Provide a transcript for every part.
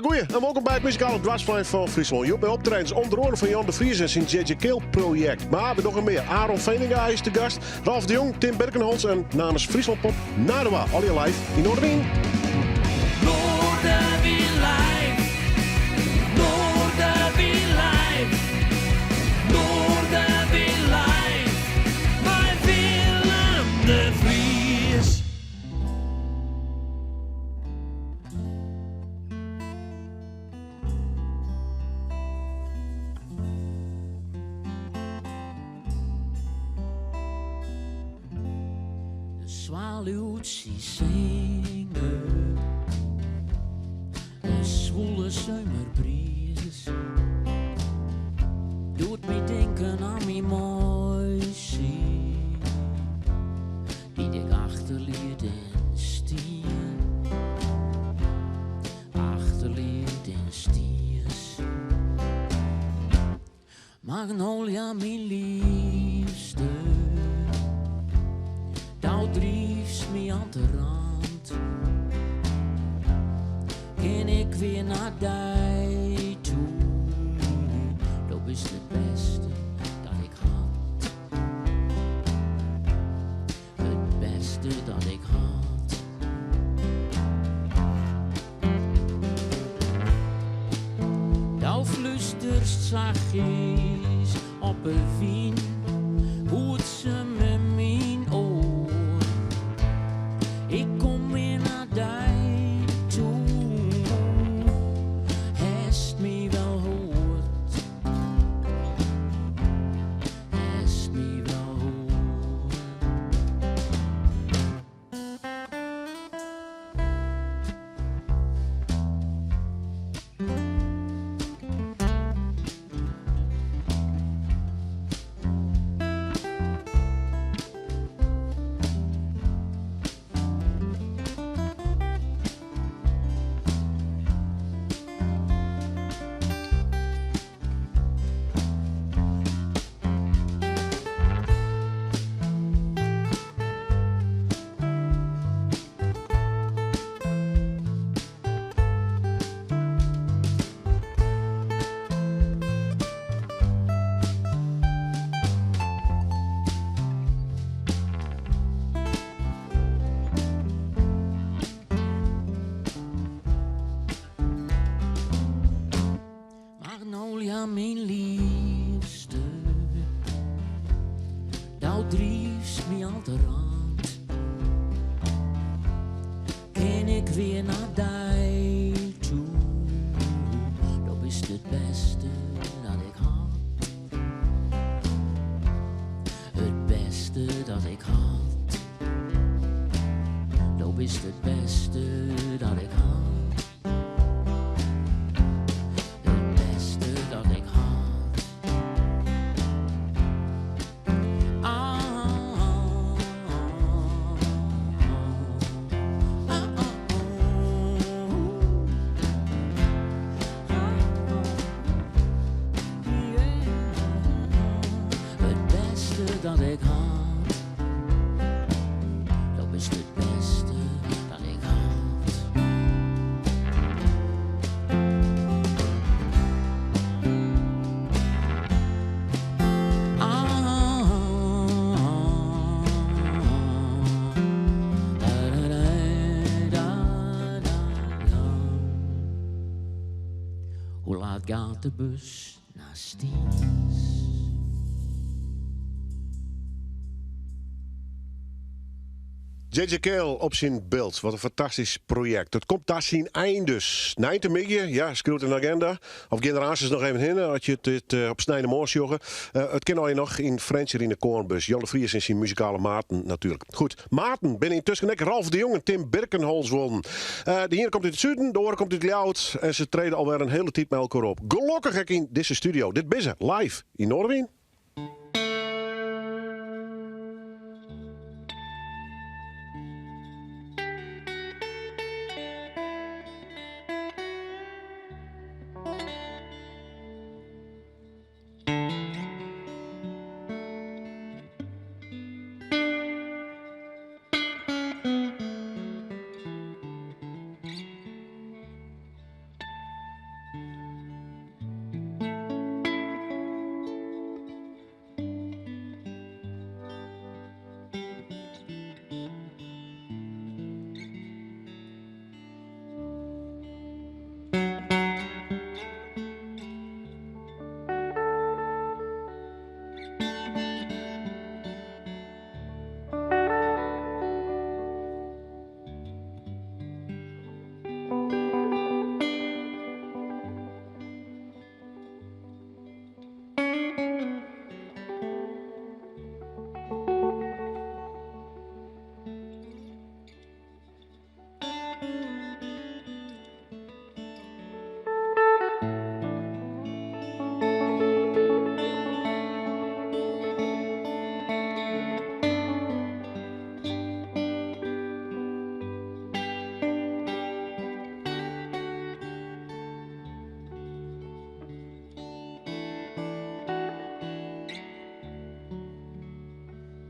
Goeie, en welkom bij het muzikale dwarsplein van Friesland. Je bij optredens onder andere van Jan de Vries en zijn JJ Kale project. Maar we nog een meer. Aaron Veninga is de gast, Ralf de Jong, Tim Berkenholz en namens Friesland Pop Nadewa. Al je live in Noorderwien. Noorderwien live. Noorderwien live. Noorderwien live. Bij Willem de Vries. De zwaluwtjes zingen. De zwoele zomerbries doet me denken aan mijn mooie die ik achterliet in stien. Achterliet in stiers. Magnolia, mijn liefste, dat drijft me aan de rand. Ken ik weer naar die toe, dat is het beste dat ik had. Het beste dat ik had. Daar fluisterst zachtjes op een wien, hoe ze met mijn oor. Ik kom weer naar die toe. Hast me wel hoort. Hast me wel hoort. Magnolia, mijn liefste, dat drijft me aan de rand. Ken ik weer naar die toe, dat is het beste dat ik had. Het beste dat ik had, dat is het beste dat ik had. Dat ik had, dat is het beste dat ik had. Hoe laat gaat de bus naar Stiens? JJ Kale op zijn beeld. Wat een fantastisch project. Het komt daar zien eindes. Nijnt te midden, ja, schreeuwt een agenda. Of generaties nog even in, als je het op snijden moors joggen. Het ken al je nog in Frencher in de Koornbus. Jan de Vries en zijn muzikale maten natuurlijk. Goed, maten ben intussen ik Ralf de Jong en Tim Berkenholz wonen. De ene komt uit het zuiden, de andere komt uit Ljouwt. En ze treden alweer een hele tijd met elkaar op. Gelukkig ik in deze studio. Dit is live in Noorderwien.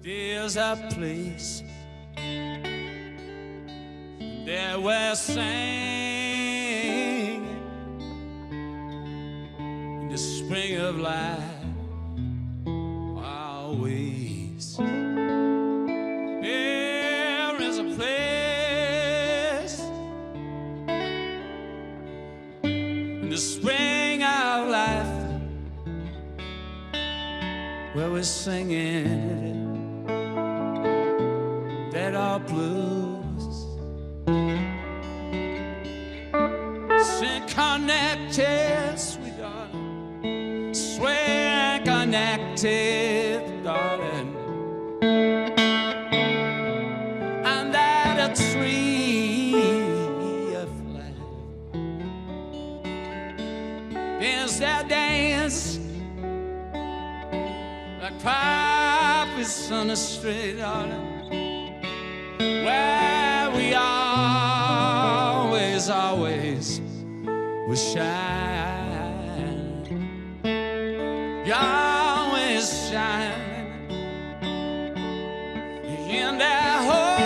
There's a place that we're singing in the spring of life. Always there is a place in the spring of life where we're singing that our blues sing connected, sweet darling, swear connected, darling, and that a tree of life is that dance like poppies on the street, darling, where we always will shine. You always shine in that heart,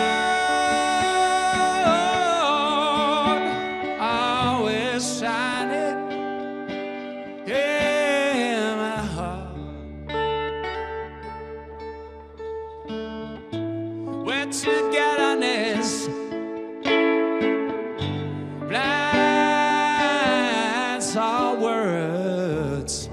always shining in my heart. We're togetherness blinds our words.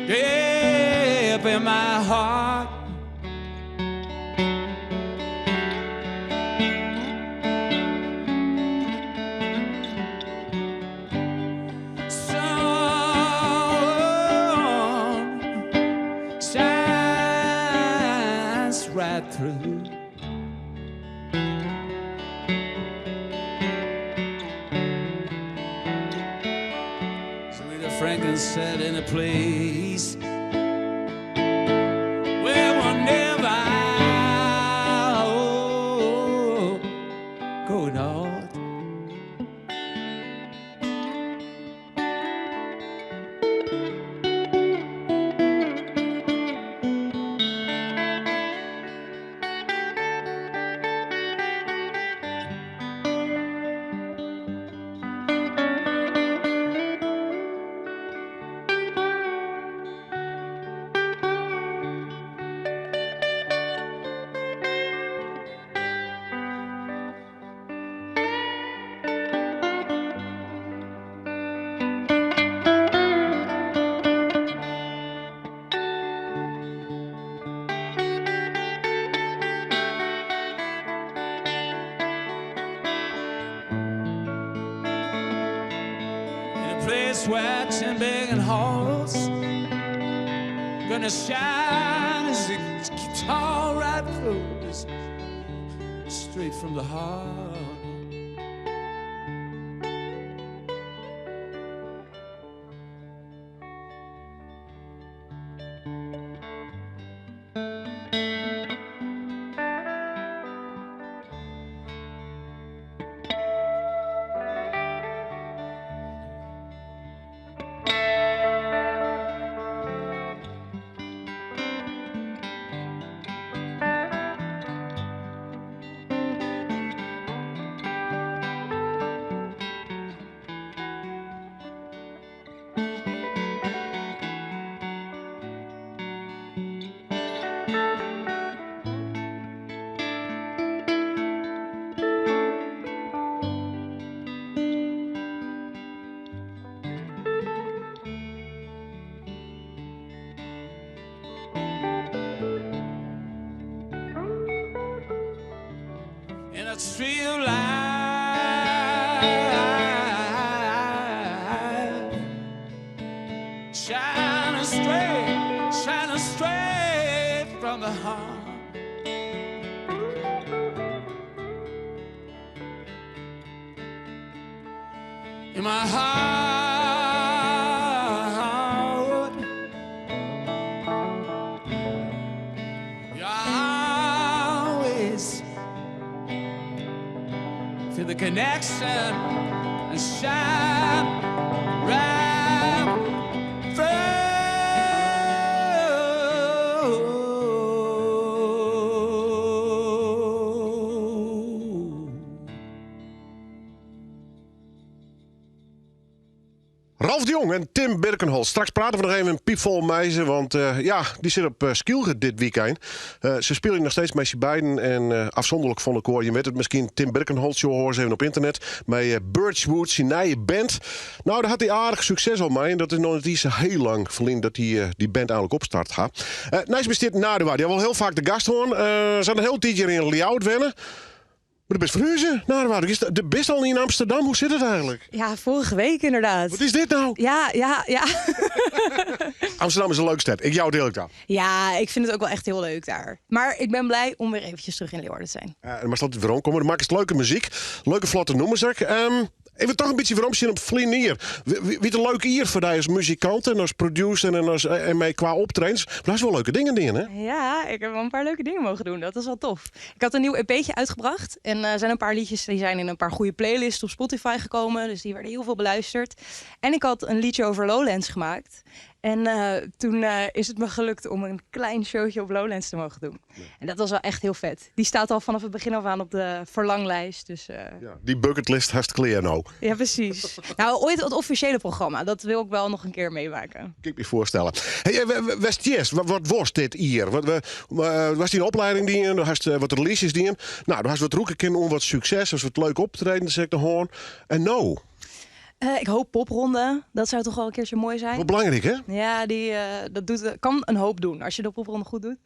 Deep in my heart, sun shines right through. Franklin said in a place where we'll never go north. Place where tin big and halls gonna shine as the guitar right flows straight from the heart. Let's feel life shining straight from the heart. In my heart, you always feel the connection and shine right through. Ralf de Jong en Tim Birkenholz. Straks praten we nog even een piepvol met ze, want die zit op Skilge dit weekend. Ze spelen nog steeds met z'n beiden en afzonderlijk van elkaar. Je weet het misschien, Tim Birkenholz, je hoort ze even op internet. Met Birchwood, zijn nieuwe band. Nou, daar had hij aardig succes al mee. En dat is nog niet zo heel lang verleden dat die band eigenlijk opstart gaat. Nijs besteedt Nadewa. Die hebben wel heel vaak de gast hoor. Ze hadden een heel tijdje in Liout wennen. Maar de best verhuizen, de best al in Amsterdam. Hoe zit het eigenlijk? Ja, vorige week inderdaad. Wat is dit nou? Ja. Amsterdam is een leuk stad. Ik jou deel ik dan. Ja, ik vind het ook wel echt heel leuk daar. Maar ik ben blij om weer eventjes terug in Leeuwarden te zijn. Maar zal het weer omkomen. Dan maken ze leuke muziek. Leuke vlotte noemers. Even toch een beetje weer omzien op Vlinier. Wie de leuke hier voor jou als muzikant en als producer en mee qua optredens. Maar dat is wel leuke dingen, hè? Ja, ik heb wel een paar leuke dingen mogen doen. Dat is wel tof. Ik had een nieuw EP'tje uitgebracht. En er zijn een paar liedjes die zijn in een paar goede playlists op Spotify gekomen. Dus die werden heel veel beluisterd. En ik had een liedje over Lowlands gemaakt. En toen is het me gelukt om een klein showtje op Lowlands te mogen doen. Ja. En dat was wel echt heel vet. Die staat al vanaf het begin af aan op de verlanglijst. Dus, ja, die bucketlist heeft clear nou. Ja, precies. Nou, ooit het officiële programma. Dat wil ik wel nog een keer meemaken. Kan ik me voorstellen. Hey, West-Yes, wat was dit hier? Was die een opleiding die in? Had wat releases die in? Nou, dan had wat roeken kunnen om wat succes. Was wat leuk optreden, zeg ik de hoorn. En nou... ik hoop popronde. Dat zou toch wel een keertje mooi zijn. Wat belangrijk, hè? Ja, dat kan een hoop doen als je de popronde goed doet.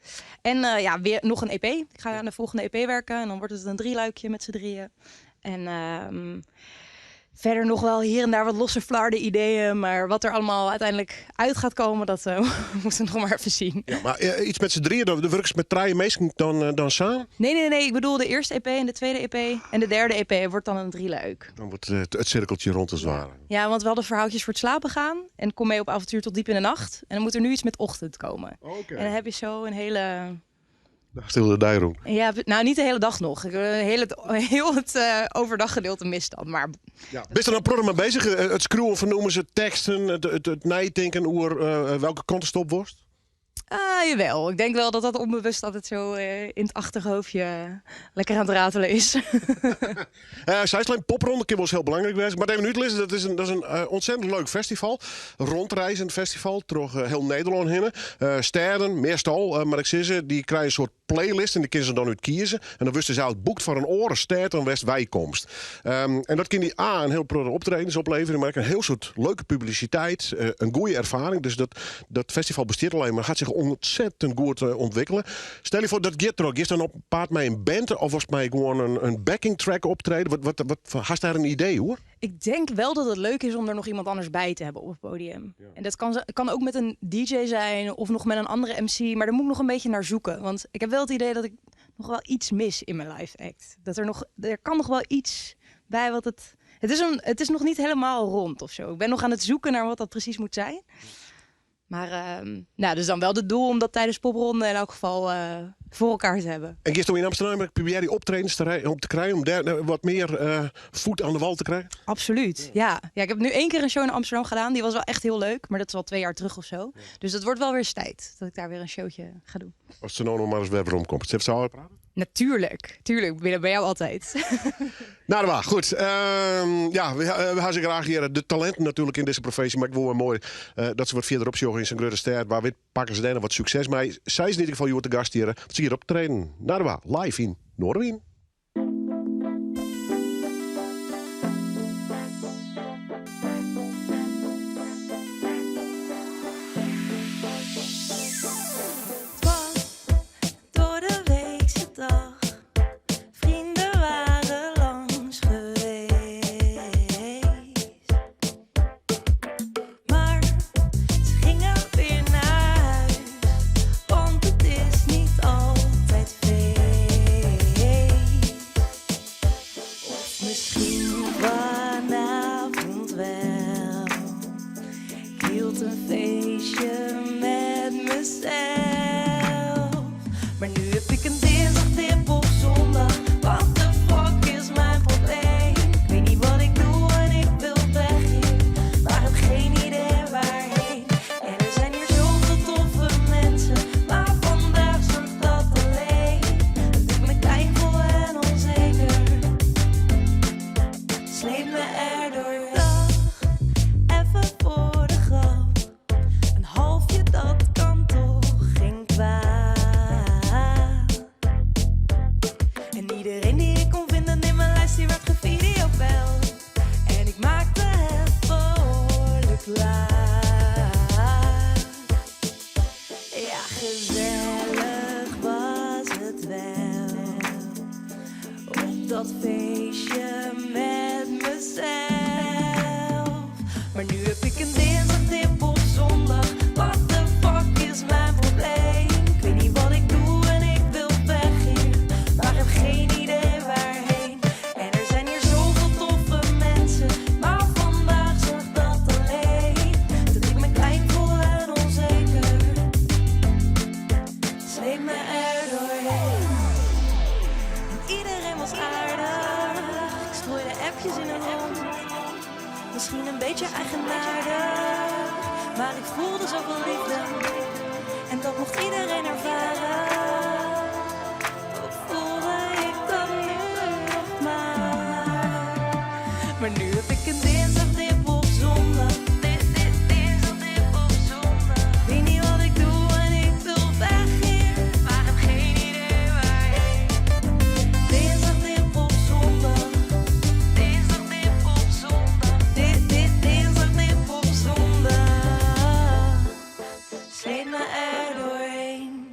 En weer nog een EP. Ik ga aan de volgende EP werken. En dan wordt het een 3-luikje met z'n drieën. En verder nog wel hier en daar wat losse flarde ideeën. Maar wat er allemaal uiteindelijk uit gaat komen, dat moeten we nog maar even zien. Ja, maar iets met z'n drieën, dan werken ze met draaien meestal dan samen? Nee. Ik bedoel de eerste EP en de tweede EP. En de derde EP wordt dan een 3-luik. Dan wordt het cirkeltje rond te zwaren. Ja, want we hadden verhaaltjes voor het slapen gaan. En kom mee op avontuur tot diep in de nacht. En dan moet er nu iets met ochtend komen. Okay. En dan heb je zo een hele... Stil de dijroem. Ja, nou niet de hele dag nog. Heel het overdag gedeelte mist dan. Maar... Ja. Ben je er dan programma bezig? Het screwen van noemen ze teksten, het nijdenken oer welke kant de stop wordt? Jawel, ik denk wel dat dat onbewust altijd zo in het achterhoofdje lekker aan het ratelen is. Zijslaan popronde kan wel eens heel belangrijk zijn. Maar even nu te lezen, dat is een ontzettend leuk festival. Rondreizend festival, door heel Nederland heen. Steden, meestal, maar ik zie ze, die krijgen een soort playlist en die kunnen ze dan uit kiezen. En dan wisten ze uit boekt van een oren stad en west-wijkomst. En dat kan die een heel product optredens opleveren, maar ook een heel soort leuke publiciteit, een goede ervaring. Dus dat festival bestaat alleen maar gaat zich ontzettend goed ontwikkelen. Stel je voor dat Gitro, is dan op paard met een band of was het mij gewoon een backing track optreden? Wat had daar een idee hoor? Ik denk wel dat het leuk is om er nog iemand anders bij te hebben op het podium. Ja. En dat kan ook met een DJ zijn of nog met een andere MC, maar daar moet ik nog een beetje naar zoeken. Want ik heb wel het idee dat ik nog wel iets mis in mijn live act. Er kan nog wel iets bij wat het is nog niet helemaal rond of zo. Ik ben nog aan het zoeken naar wat dat precies moet zijn. Maar dus dan wel het doel om dat tijdens popronde in elk geval voor elkaar te hebben. En gisteren in Amsterdam probeer jij die optredens om te krijgen, om daar wat meer voet aan de wal te krijgen? Absoluut, ja. Ik heb nu 1 keer een show in Amsterdam gedaan. Die was wel echt heel leuk, maar dat is al 2 jaar terug of zo. Ja. Dus het wordt wel weer eens tijd dat ik daar weer een showtje ga doen. Als ze nou nog maar eens weer omkomt. Heeft ze al praten? Natuurlijk, binnen bij jou altijd. Nou, dat was goed. We gaan ze graag hier de talenten natuurlijk in deze professie. Maar ik wil wel mooi dat ze wat verder opzoeken in zijn grote stad. Waar we pakken ze dan wat succes mee. Zij is in ieder geval hier te gast hier. Dat ze hier optreden. Nou, dat was live in Noorderwien. Door de weekse dag, vrienden waren heb ik een dinsdagdip op zondag. What the fuck is mijn probleem? Ik weet niet wat ik doe en ik wil weg hier, maar heb geen idee waarheen. En er zijn hier zoveel toffe mensen, maar vandaag stond dat alleen. Dat ik me klein voel en onzeker, sleep me erdoor. Dag, even voor de grap, een halfje dat kan toch geen kwaad. En iedereen die ik kon vinden in mijn lijst, die werd gevideobeld. En ik maakte het behoorlijk laat. Ja, gezellig was het wel op dat feestje met mezelf. Maar nu heb ik een dinsdagdip op zondag. What the fuck is mijn probleem? Ik weet niet wat ik doe en ik wil weg hier, maar heb geen idee waarheen. En er zijn hier zoveel toffe mensen, maar vandaag zorgt dat alleen. Dat ik me klein voel en onzeker, sleep me er doorheen. Iedereen was aardig, ik strooide appjes in een rond. Misschien een beetje eigenaardig, maar ik voelde zoveel liefde. En dat mocht iedereen ervaren. Ook voelde ik dat nu nog maar nu heb ik een dinsdagdip op zondag. Dinsdagdip op zondag. Weet niet wat ik doe en ik wil weg hier, maar heb geen idee waarheen. Dinsdagdip op zondag. Dinsdagdip op zondag. Dinsdagdip op zondag. Sleep me er doorheen.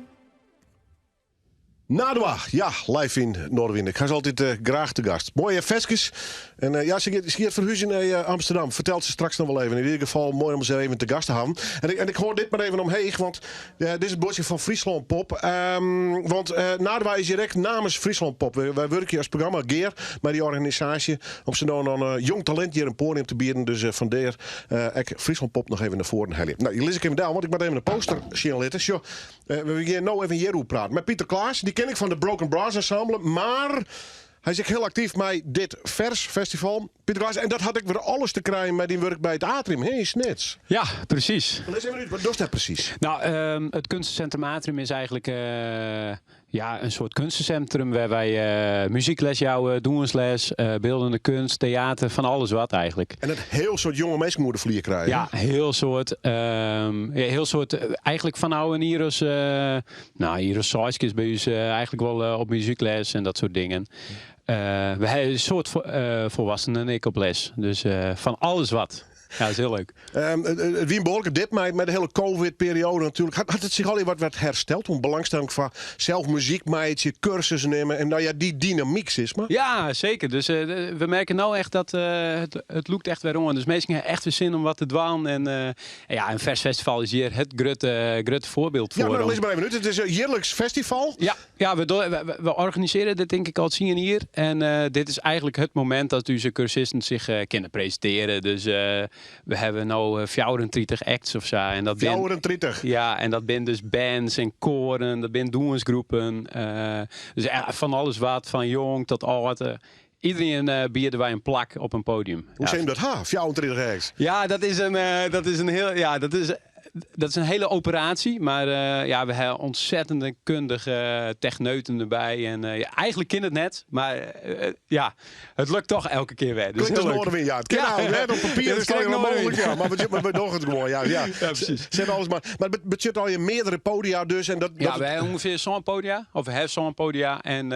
Nadwa, ja, live in Noorderwind. Ik ga ze altijd graag te gast. Mooie vestjes. En ja, ze gaat verhuizen naar Amsterdam. Vertelt ze straks nog wel even. In ieder geval mooi om ze even te gast te hebben. En ik hoor dit maar even omheen, want dit is het bordje van Friesland Pop. Want Nadwa is direct namens Friesland Pop. Wij werken hier als programma Geer bij die organisatie om ze nou een jong talent hier een podium te bieden. Dus vandaar ik Friesland Pop nog even naar voren halen. Nou, je lees ik even daar, want ik moet even een poster zien laten. Zo, we gaan nou even hierover praten. Met Pieter Klaas, die ken ik van de Broken Brass Ensemble, maar hij is ook heel actief bij dit Versfestival. Pieter Klaas, en dat had ik weer alles te krijgen met die werk bij het Atrium. Hé, snits. Ja, precies. Lees even uit, wat doet dat precies? Nou, het kunstencentrum Atrium is eigenlijk een soort kunstencentrum waar wij muziekles jouwen, doensles, beeldende kunst, theater, van alles wat eigenlijk. En een heel soort jonge mensen moeten vliegen krijgen. Ja, heel soort eigenlijk van oude Iros, Iros Saaiskes bij ons eigenlijk wel op muziekles en dat soort dingen. We hebben een soort volwassenen en ik op les. Dus van alles wat. Ja, dat is heel leuk. Het wie een behoorlijke dip met de hele COVID-periode natuurlijk. Had het zich al wat hersteld? Om belangstelling van zelf muziek maken, cursussen nemen. En nou ja, die dynamiek is maar. Ja, zeker. Dus we merken nou echt dat het loopt echt weer om. Dus mensen hebben echt weer zin om wat te doen. En een Versfestival is hier het grote voorbeeld voor. Ja, maar lees maar even uit. Het is een jaarlijks festival. Ja, we organiseren dit denk ik al 10 hier. En dit is eigenlijk het moment dat onze cursisten zich kunnen presenteren. Dus we hebben nu 34 acts of zo. En dat 34? Ja, en dat zijn dus bands en koren, dat zijn doensgroepen. Dus van alles wat, van jong tot oud. Iedereen bieden wij een plak op een podium. Hoe zijn dat? 34 acts? Ja, dat is een heel... Ja, dat is een hele operatie, maar we hebben ontzettende kundige techneuten erbij. En eigenlijk kan het net, maar het lukt toch elke keer weer. Dus klinkt als Noorderwind, ja. Het kan op papier is het allemaal mogelijk, ja. Maar we doen het gewoon, ja, precies. Zet alles maar het budget al je meerdere podia dus. En we hebben ongeveer zo'n podia, of we hebben zo'n podia. En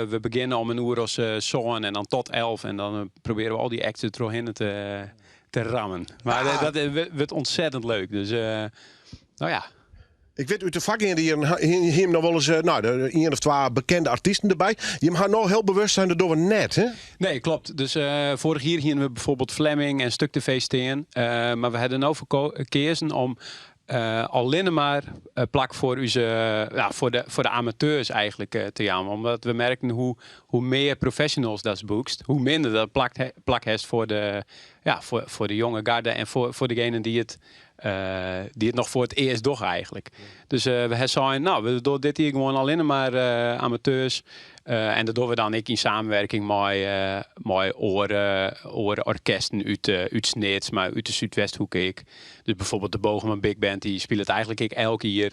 we beginnen om 1 uur als zo'n en dan tot 11. En dan proberen we al die acts er doorheen te rammen. Maar dat wordt ontzettend leuk. Dus, Ik weet uit de vakingen hier nog wel eens de 1 of 2 bekende artiesten erbij. Je mag nou heel bewust zijn dat doen we net, hè? Nee, klopt. Dus vorig jaar hadden we bijvoorbeeld Fleming en Stuk TV staan. Maar we hadden nou verkezen om alleen maar plak voor voor de amateurs eigenlijk te jammen. Omdat we merken hoe meer professionals dat boekst, hoe minder dat plak heeft voor de jonge garde en voor degenen die het die het nog voor het eerst doch eigenlijk. Dus we hebben zeiden, nou, we doen dit hier gewoon alleen maar amateurs. En dat doen we dan ik in samenwerking met orkesten uit Sneeds, maar uit de Zuidwesthoek ik. Dus bijvoorbeeld de Bogeman Big Band, die speelt het eigenlijk ik elke jaar.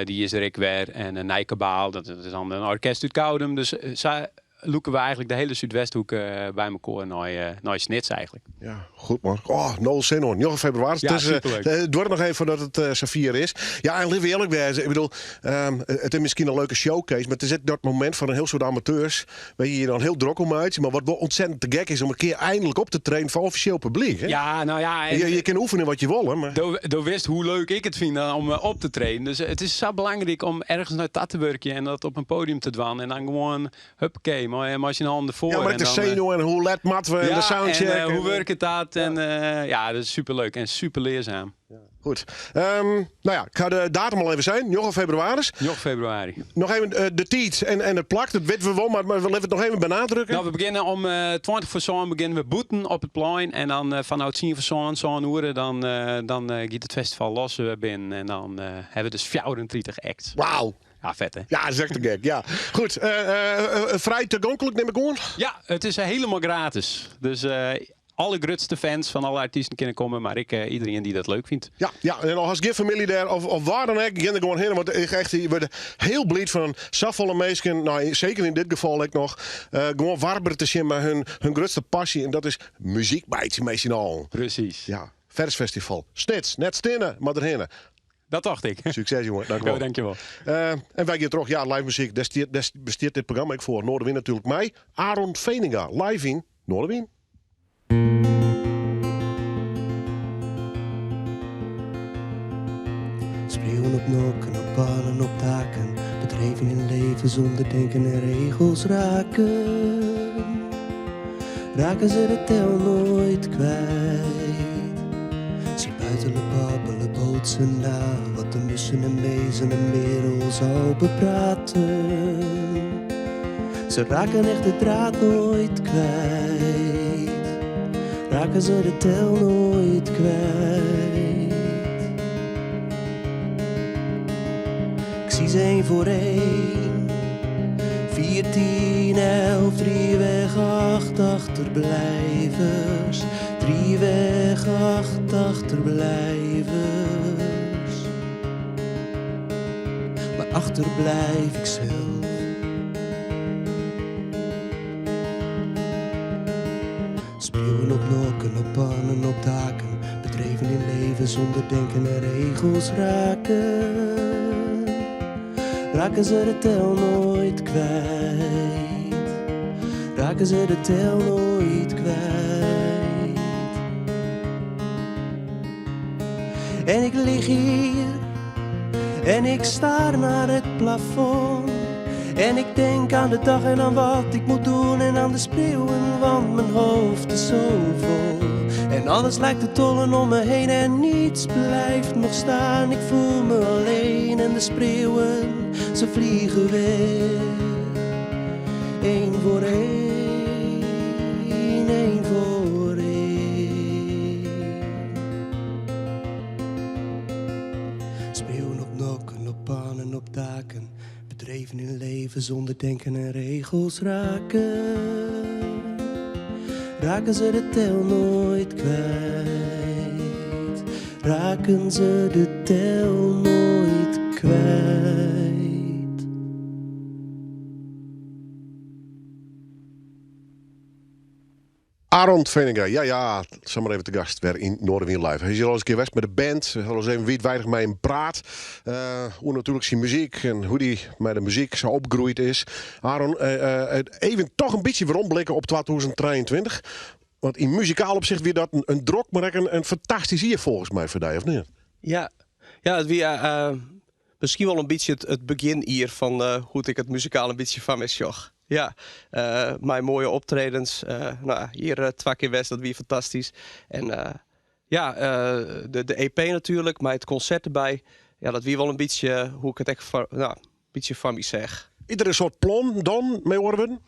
Die is er ik weer. En een Nijkabaal, dat is dan een orkest uit Koudem. Dus loeken we eigenlijk de hele Zuidwesthoek bij elkaar naar Snits eigenlijk. Ja, goed man. Oh, nul zin hoor. 9 februari. Ja, Dus, superleuk. het wordt nog even voordat het Safir is. Ja, en lieve eerlijk wezen. Ik bedoel, het is misschien een leuke showcase, maar het is dat moment van een heel soort amateurs waar je je dan heel druk om uit. Maar wat wel ontzettend te gek is om een keer eindelijk op te trainen voor officieel publiek. Hè? Ja, nou ja. En Je kan oefenen wat je wil, maar... door wist hoe leuk ik het vind om op te trainen. Dus het is zo belangrijk om ergens naar dat te werken en dat op een podium te doen. En dan gewoon, huppakee, maar als je een handen voor. Ja, maar ik de zenuw en hoe let matten we en de soundcheck. En hoe werkt dat? En ja, dat is superleuk en super leerzaam. Goed. Nou ja, ik ga de datum al even zijn. 9 februari. 9 februari. Nog even de tijd en het plak. Dat weten we wel, maar we willen het nog even benadrukken. Nou, we beginnen om 20 voor zo'n beginnen we boeten op het plein. En dan vanuit 10 voor zo'n uur dan gaat het festival los binnen. En dan hebben we dus 34 acts. Wauw. Ja, vet hè? Ja, dat is echt te gek. Ja. Goed. Vrij toegankelijk neem ik aan. Ja, het is helemaal gratis. Dus alle grootste fans van alle artiesten kunnen komen, maar iedereen die dat leuk vindt. Ja, en als geen familie daar of waar dan ook, gaan er gewoon heen. Want ik echt, je wordt heel blij van zoveel mensen, nou zeker in dit geval ik nog, gewoon warber te zien met hun grootste passie. En dat is muziek bij het meestal. Precies. Ja, Versfestival. Snits, net stinnen, maar erheen. Dat dacht ik. Succes jongen, dank u wel. Ja, dankjewel. En wij gaan terug, ja, live muziek, daar besteedt dit programma ik voor. Noorderwien natuurlijk mij. Aaron Veninga, live in Noorderwien. Spreeuwen op nokken, op pannen, op daken. Bedreven in leven zonder denken en regels raken. Raken ze de tel nooit kwijt. Zie buiten de babbelen, bootsen na. Wat de mussen en mezen en merels al bepraten. Ze raken echt de draad nooit kwijt. Raken ze de tel nooit kwijt. Ik zie ze één voor één. 14, 11, 3 weg, 8 achterblijvers. 3 weg, 8 achterblijvers. Maar achter blijf ik zelf. Spreeuwen op nokken, op pannen, op daken. Bedreven in leven zonder denken en regels raken. Raken ze de tel nooit kwijt. Raken ze de tel nooit kwijt. En ik lig hier en ik staar naar het plafond. En ik denk aan de dag en aan wat ik moet doen. En aan de spreeuwen, want mijn hoofd is zo vol. En alles lijkt te tollen om me heen en niets blijft nog staan. Ik voel me alleen en de spreeuwen, ze vliegen weg. Eén voor één, één voor één. Spreeuwen op nokken, op pannen, op daken. Bedreven in leven zonder denken en regels raken. Raken ze de tel nooit kwijt. Raken ze de tel nooit kwijt. Aaron Veninga, ja, zal maar even te gast weer in Noorderwien live. Hij is hier al eens een keer geweest met de band. We gaan eens even wijdweinig mee in praat. Hoe natuurlijk zijn muziek en hoe die met de muziek zo opgegroeid is. Aaron, even toch een beetje weer omblikken op 2023. Want in muzikaal opzicht weer dat een drok, maar ook een fantastisch jaar volgens mij voor jou, of niet? Ja, het weer misschien wel een beetje het begin hier van hoe ik het muzikaal een beetje van me zag. Ja, mijn mooie optredens. Hier 2 keer West, dat weer fantastisch. En de EP natuurlijk, maar het concert erbij. Ja, dat weer wel een beetje hoe ik het echt een beetje van me zeg. Iedere soort plan dan mee worden?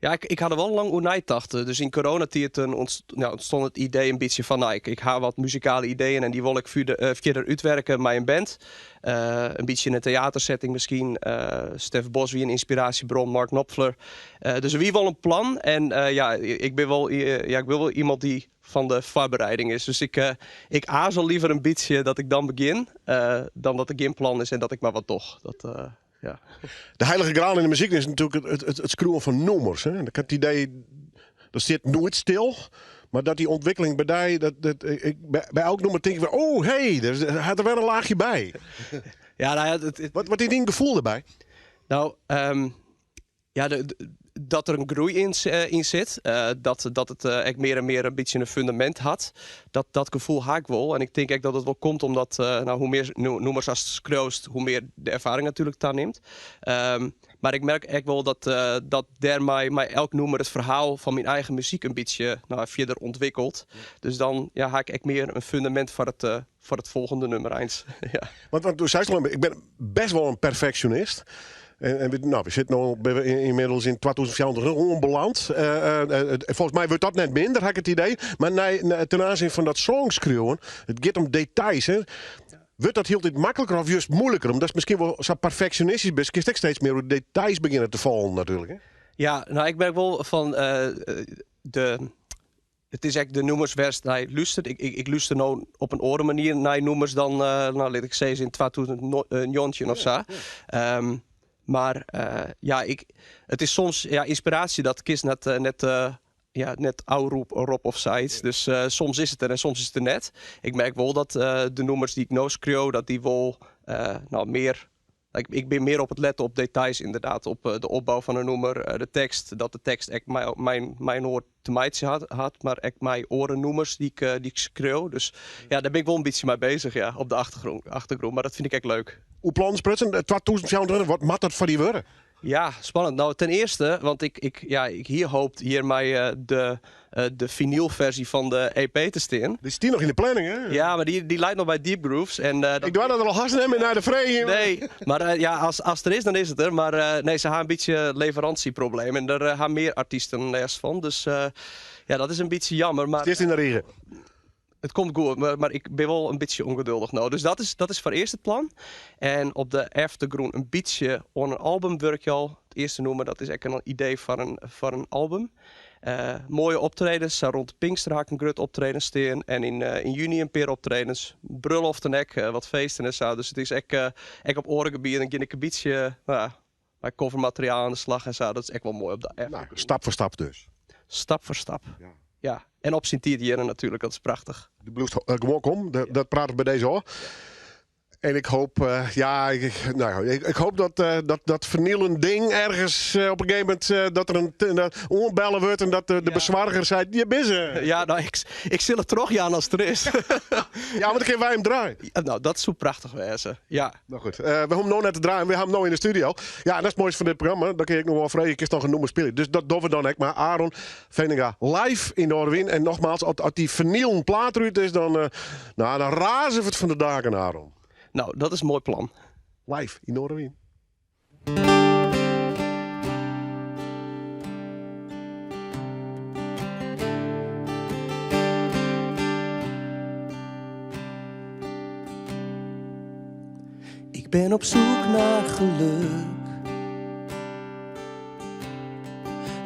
Ja, ik had er wel lang over nagedacht. Dus in coronatijd ontstond het idee een beetje van... Nou, ik ga wat muzikale ideeën en die wil ik verder uitwerken met een band. Een beetje in een theatersetting misschien. Stef Bos wie een inspiratiebron, Mark Knopfler. Dus wie wel een plan. En ik ben wel iemand die van de voorbereiding is. Dus ik aarzel liever een beetje dat ik dan begin... dan dat er geen plan is en dat ik maar wat toch... Ja. De heilige graal in de muziek is natuurlijk het schroeven van nummers. Hè? Ik heb het idee, dat zit nooit stil. Maar dat die ontwikkeling bij bij elk nummer denk ik weer... Oh, er had er wel een laagje bij. Ja, nou ja, Wat is die gevoel erbij? Nou, dat er een groei in zit. Dat het echt meer en meer een beetje een fundament had. Dat gevoel haak wel. En ik denk echt dat het wel komt omdat hoe meer nummers als het scroost, hoe meer de ervaring natuurlijk daar neemt. Maar ik merk echt wel dat mij elk nummer het verhaal van mijn eigen muziek een beetje verder ontwikkelt. Dus dan haak ik echt meer een fundament voor het volgende nummer eens. Ja. Want toen zei je, ik ben best wel een perfectionist. En we zitten nu inmiddels in 2024 onbeland. Volgens mij wordt dat net minder, heb ik het idee. Maar ten aanzien van dat songschreeuwen, het gaat om details. Hè. Wordt dat heel tijd makkelijker of juist moeilijker? Omdat het misschien wel zo perfectionistisch bent, kun je steeds meer op details beginnen te vallen natuurlijk. Hè? Ja, nou ik merk wel van het is echt de nummers waar hij luistert. Ik luister nou op een andere manier naar nummers dan, laat ik zeggen, in 2009 of zo. Maar het is soms inspiratie dat kies net oude Rob of zoiets. Dus soms is het er en soms is het er net. Ik merk wel dat de nummers die ik nou schreeuw, dat die wel meer... Ik ben meer op het letten op details inderdaad. Op de opbouw van een nummer, de tekst. Dat de tekst echt mijn oor te meidje had. Maar echt mijn orennummers die ik schreeuw. Dus ja, daar ben ik wel een beetje mee bezig op de achtergrond. Maar dat vind ik echt leuk. Hoe plannen sprutsen? 2000 wat mat dat voor die worden? Ja, spannend. Nou, ten eerste, want ik hier hoopt hier mij de vinylversie van de EP te staan. Die is die nog in de planning, hè? Ja, maar die leidt nog bij Deep Grooves. En, ik doe dat er al haast mee naar de vrije. Nee, maar als het er is, dan is het er. Maar nee, ze hebben een beetje leverantieprobleem. En daar gaan meer artiesten les van. Dus dat is een beetje jammer. Maar het is in de regen. Het komt goed, maar ik ben wel een beetje ongeduldig nou. Dus dat is voor eerst het plan. En op de aftergrond een beetje on een album werk je al. Het eerste nummer, dat is echt een idee voor een album. Mooie optredens, rond de Pinkster haak een grut optredens staan. En in juni een paar optredens. Brulhof en ek, wat feesten en zo. Dus het is echt op orengebied. En dan ging ik een beetje met covermateriaal aan de slag en zo. Dat is echt wel mooi op de aftergrond. Nou, stap voor stap dus. Stap voor stap. Ja. En op Sint-Tierjeren natuurlijk, dat is prachtig. De blues gewoon kom, dat praten we bij deze hoor. En ik hoop, ik hoop dat vernielend ding ergens op een gegeven moment dat er een oorbellen wordt en dat de bezwarger zei, je bent ze. Ja, nou, ik zal het terug aan als het er is. Ja, maar dan kunnen wij hem draaien. Nou, dat is zo prachtig wezen. Ja. Nou goed, we hebben hem nog net te draaien, we hebben hem nog in de studio. Ja, dat is het mooiste van dit programma. Dan kun ik nog wel vrij, ik is nog een nummer spelen. Dus dat doen we dan ook. Maar Aaron Veninga live in Noorderwien. En nogmaals, als die vernielend plaat eruit is, dan razen we het van de daken, Aaron. Nou, dat is een mooi plan. Live in Noorderwien. Ik ben op zoek naar geluk.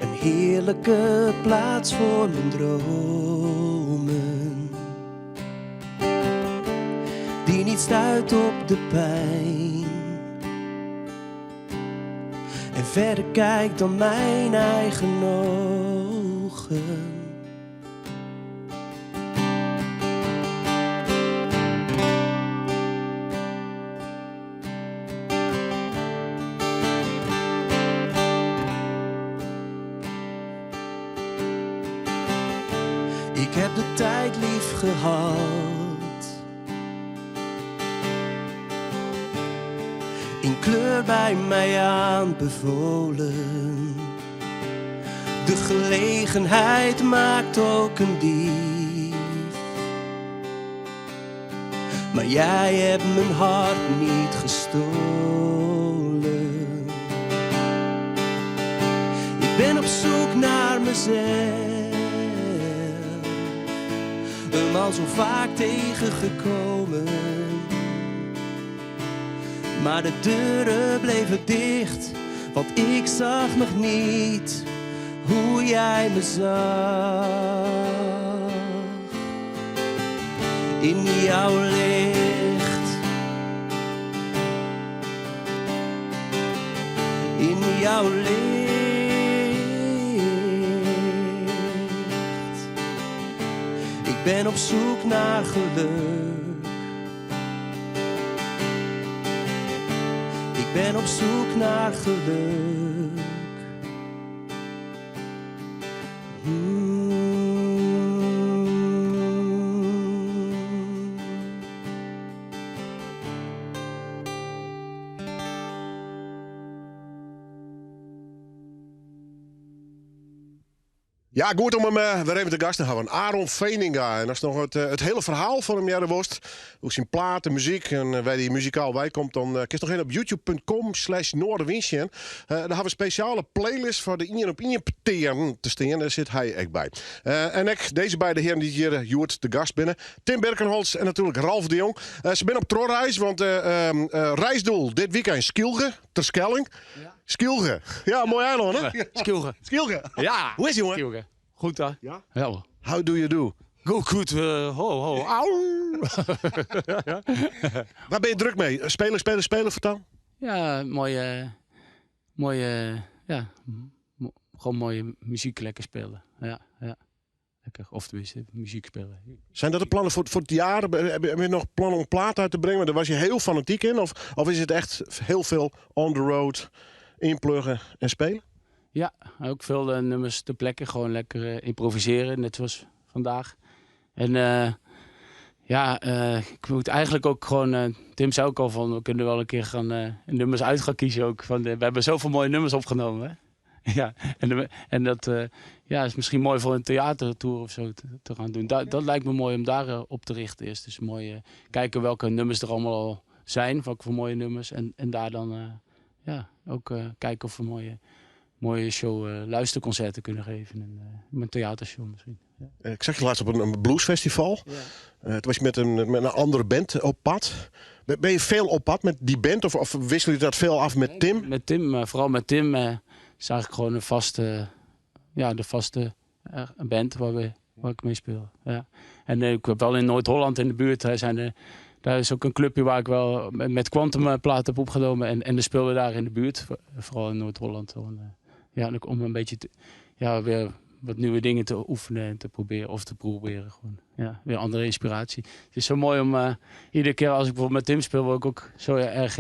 Een heerlijke plaats voor mijn dromen. Die niet stuit op de pijn. En verder kijkt dan mijn eigen ogen. Ik heb de tijd lief gehad. In kleur bij mij aanbevolen. De gelegenheid maakt ook een dief. Maar jij hebt mijn hart niet gestolen. Ik ben op zoek naar mezelf. Hem al zo vaak tegengekomen. Maar de deuren bleven dicht, want ik zag nog niet hoe jij me zag. In jouw licht, in jouw licht. Ik ben op zoek naar geluk. Ik ben op zoek naar geluk. Ja, goed om hem weer even te gast te hebben. Aaron Veeninga. En dat is nog het hele verhaal van hem, ja, worst. Hoe zijn platen, muziek en waar die muzikaal bij komt. Dan kun je nog heen op youtube.com/Noorderwindchen. Daar hebben we een speciale playlist voor de Ien op Ien parteren te staan. Daar zit hij echt bij. En ik, deze beide heren die hier Joert de gast binnen. Tim Berkenholz en natuurlijk Ralf de Jong. Ze zijn op troorreis, want reisdoel dit weekend Skilge, Terschelling. Ja. Skilge. Ja, mooi eiland, hè? Skilge. Skilge. Ja. Hoe is het, jongen? Skilge. Goed, hè? Ja? Ja. How do you do? Goed. Ho, ho. Auw. Waar ben je druk mee? Spelen, vertel. Ja, gewoon mooie muziek lekker spelen. Ja. Lekker, of tenminste, muziek spelen. Zijn dat de plannen voor het jaar? Heb je nog plannen om plaat uit te brengen? Daar was je heel fanatiek in? Of is het echt heel veel on the road, inpluggen en spelen? Ja, ook veel nummers ter plekke. Gewoon lekker improviseren, net zoals vandaag. En ik moet eigenlijk ook gewoon... Tim zei ook al van, we kunnen wel een keer gaan nummers uit gaan kiezen ook. We hebben zoveel mooie nummers opgenomen, hè? Ja, en dat is misschien mooi voor een theatertour of zo te gaan doen. Dat lijkt me mooi om daar op te richten eerst. Dus mooi kijken welke nummers er allemaal al zijn, welke voor mooie nummers. En daar dan ook kijken of we mooie show luisterconcerten kunnen geven. Een theatershow misschien. Ja. Ik zag je laatst op een bluesfestival. Ja. Toen was je met een andere band op pad. Ben je veel op pad met die band of wissel je dat veel af met Tim? Met Tim, vooral met Tim is eigenlijk gewoon de vaste band waar ik mee speel. Ja. En ik heb wel in Noord-Holland in de buurt. Daar is ook een clubje waar ik wel met Quantum platen heb opgenomen. En dan speelden we daar in de buurt, vooral in Noord-Holland. Om een beetje weer wat nieuwe dingen te oefenen en te proberen. Gewoon. Ja, weer andere inspiratie. Het is zo mooi om iedere keer als ik bijvoorbeeld met Tim speel, word ik ook zo erg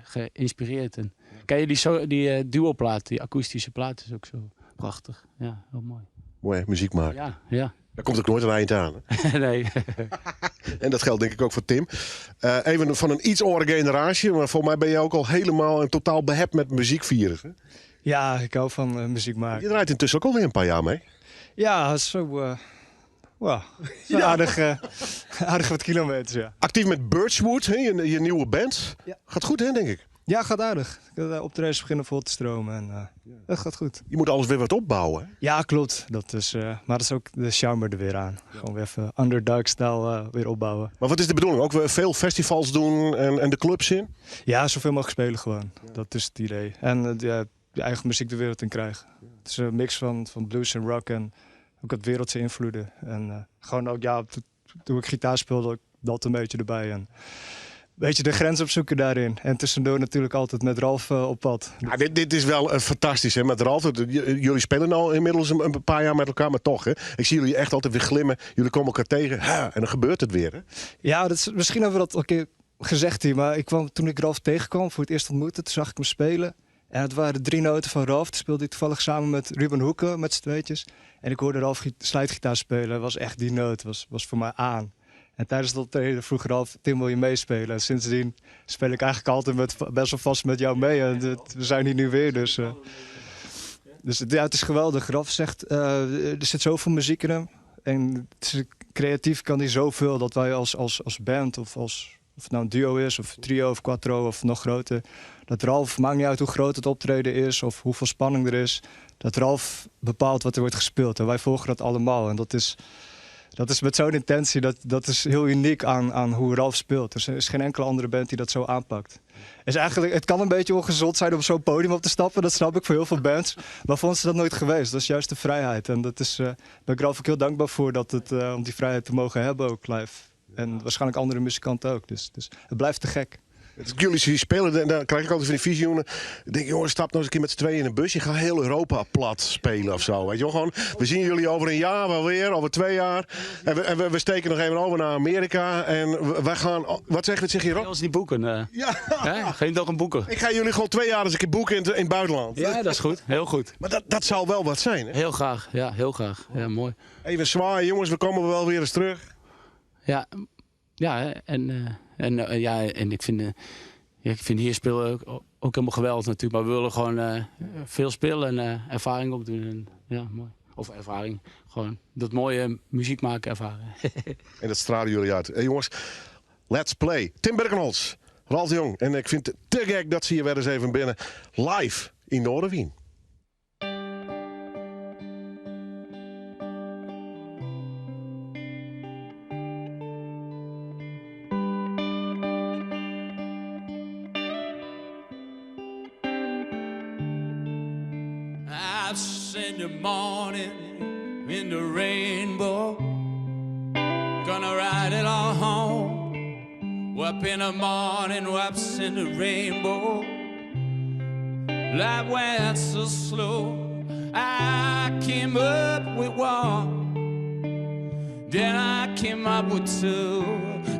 geïnspireerd. En ken je die duo-plaat, die akoestische plaat, is ook zo prachtig. Ja, heel mooi. Mooi muziek maken. Ja. Daar komt ook nooit een eind aan. Hè? Nee. En dat geldt denk ik ook voor Tim. Even van een iets oudere generatie, maar voor mij ben je ook al helemaal en totaal behept met muziekvirus. Hè? Ja, ik hou van muziek maken. Je draait intussen ook alweer een paar jaar mee. Ja, zo aardig wat kilometers, ja. Actief met Birchwood, hè, je nieuwe band. Ja. Gaat goed, hè, denk ik? Ja, gaat aardig. Op de race beginnen vol te stromen en dat gaat goed. Je moet alles weer wat opbouwen, hè? Ja, klopt. Dat is, maar dat is ook de charme er weer aan. Ja. Gewoon weer even underdog-stijl weer opbouwen. Maar wat is de bedoeling? Ook weer veel festivals doen en de clubs in? Ja, zoveel mogelijk spelen gewoon. Ja. Dat is het idee. En je eigen muziek de wereld in krijgen. Ja. Het is een mix van blues en rock en ook wat wereldse invloeden. En gewoon ook, toen ik gitaar speelde, dat een beetje erbij. En een beetje de grens opzoeken daarin. En tussendoor natuurlijk altijd met Ralf op pad. Ja, dit is wel fantastisch, hè, met Ralf. Jullie spelen al inmiddels een paar jaar met elkaar, maar toch, hè. Ik zie jullie echt altijd weer glimmen. Jullie komen elkaar tegen en dan gebeurt het weer, hè. Ja, misschien hebben we dat al een keer gezegd hier. Maar toen ik Ralf tegenkwam, voor het eerst ontmoette, toen zag ik hem spelen. En het waren 3 noten van Ralf. Toen speelde ik toevallig samen met Ruben Hoeken, met z'n tweetjes. En ik hoorde Ralf slide-gitaar spelen. Dat was echt die noot, was voor mij aan. En tijdens dat optreden vroeg Ralf, Tim, wil je meespelen? En sindsdien speel ik eigenlijk altijd best wel vast met jou mee. En we zijn hier nu weer, dus het is geweldig. Ralf zegt, er zit zoveel muziek in hem. En creatief kan hij zoveel dat wij als band of als of het nou een duo is, of trio of quattro of nog groter. Dat Ralf, maakt niet uit hoe groot het optreden is of hoeveel spanning er is. Dat Ralf bepaalt wat er wordt gespeeld. En wij volgen dat allemaal. En dat is met zo'n intentie, dat is heel uniek aan hoe Ralf speelt. Er is geen enkele andere band die dat zo aanpakt. Het kan een beetje ongezond zijn om zo'n podium op te stappen. Dat snap ik voor heel veel bands. Maar voor ons is dat nooit geweest. Dat is juist de vrijheid. En daar ben ik Ralf ook heel dankbaar voor om die vrijheid te mogen hebben ook live. En waarschijnlijk andere muzikanten ook. Dus het blijft te gek. Jullie spelen, en dan krijg ik altijd van die visioenen. Ik denk, jongens, stap nou eens een keer met z'n tweeën in een bus. Je gaat heel Europa plat spelen of zo. Weet je wel, gewoon, we zien jullie over een jaar wel weer, over 2 jaar. En we steken nog even over naar Amerika. En wij gaan, wat zeg je Ga Rob? je ons niet boeken? Ja. Ga je toch een boeken? Ik ga jullie gewoon 2 jaar eens een keer boeken in het buitenland. Ja, dat is goed. Heel goed. Maar dat zou wel wat zijn, hè? Heel graag. Ja, heel graag. Ja, mooi. Even zwaaien, jongens, we komen wel weer eens terug. Ja, en ik vind... ik vind hier spelen ook helemaal geweldig natuurlijk. Maar we willen gewoon veel spelen en ervaring opdoen. En, ja, mooi. Of ervaring. Gewoon dat mooie muziek maken ervaren. En dat stralen jullie uit. Hey, jongens, let's play. Tim Berkenholz, Ralf de Jong. En ik vind het te gek dat ze hier weer eens even binnen. Live in Noorderwien. I've seen the morning in the rainbow. Gonna ride it all home. Up in the morning, whoops in the rainbow. Life went so slow. I came up with 1, then I came up with 2,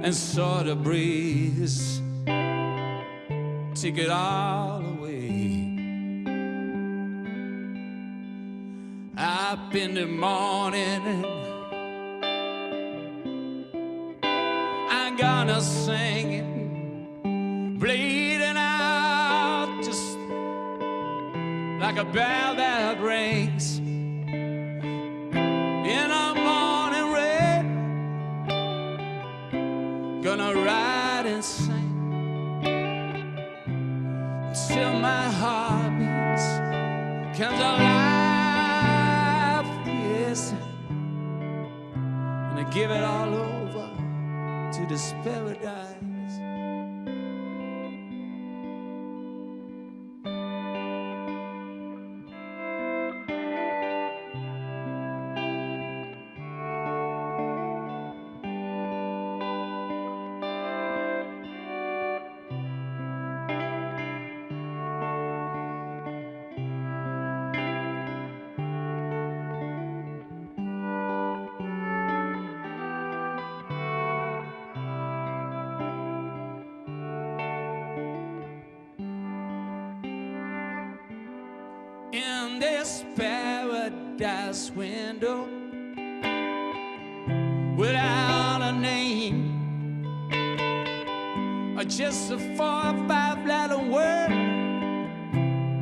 and saw the breeze take it all away. Up in the morning, I'm gonna sing it, bleeding out just like a bell that rings in the morning rain. Gonna ride and sing till my heart beats comes alive, yes, and I give it all over to this paradise. In this paradise window, without a name, or just a 4 or 5 letter word,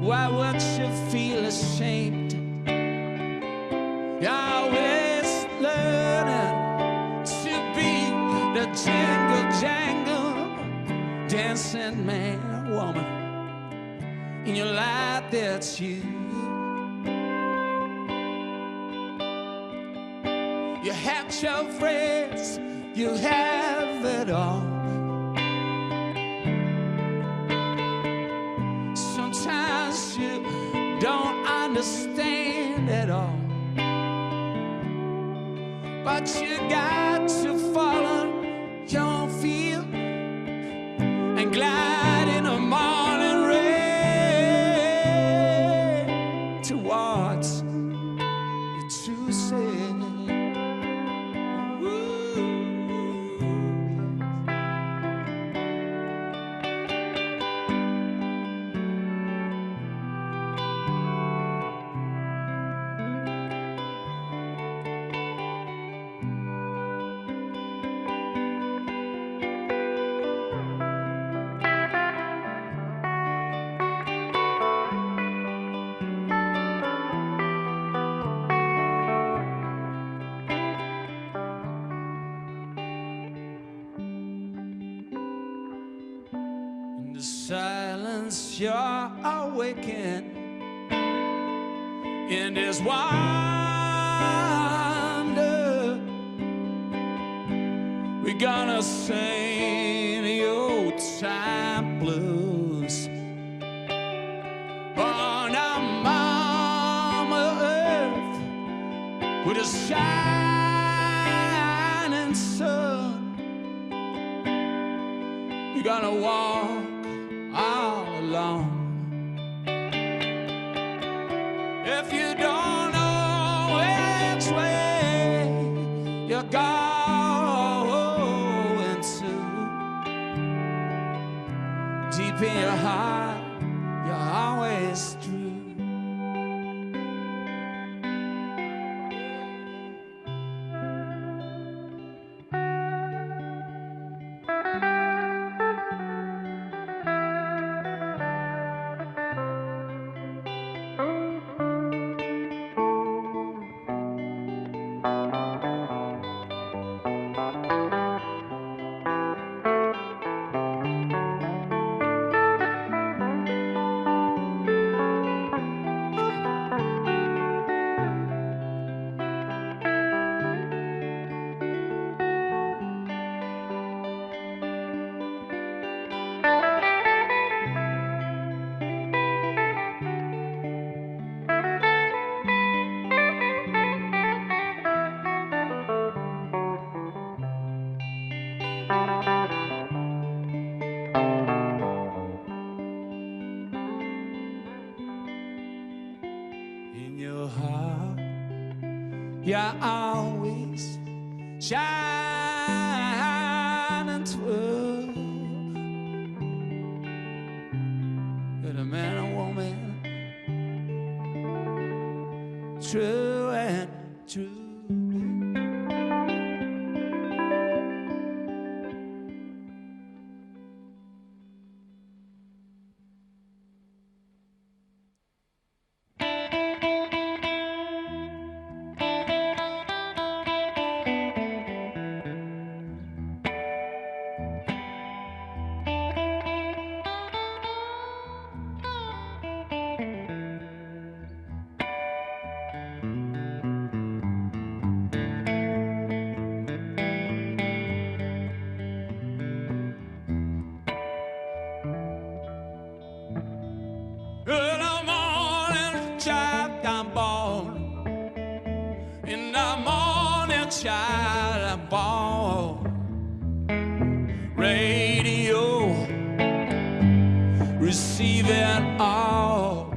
why would you feel ashamed? You're always learning to be the jingle jangle dancing man or woman in your life. That's you. You have your friends, you have it all. Sometimes you don't understand at all, but you got to follow your feel and glide in the morning rain towards your true self. you're awakened in this wonder. We're gonna sing the old time blues on our mama earth with a shining sun. You're gonna walk all alone. If you don't know which way you're going to, deep in your heart, you're always true. In your heart, you're always shining through. You're a man or woman, true and true. In the morning, child, I'm born. In the morning, child, I'm born. Radio, receiving all.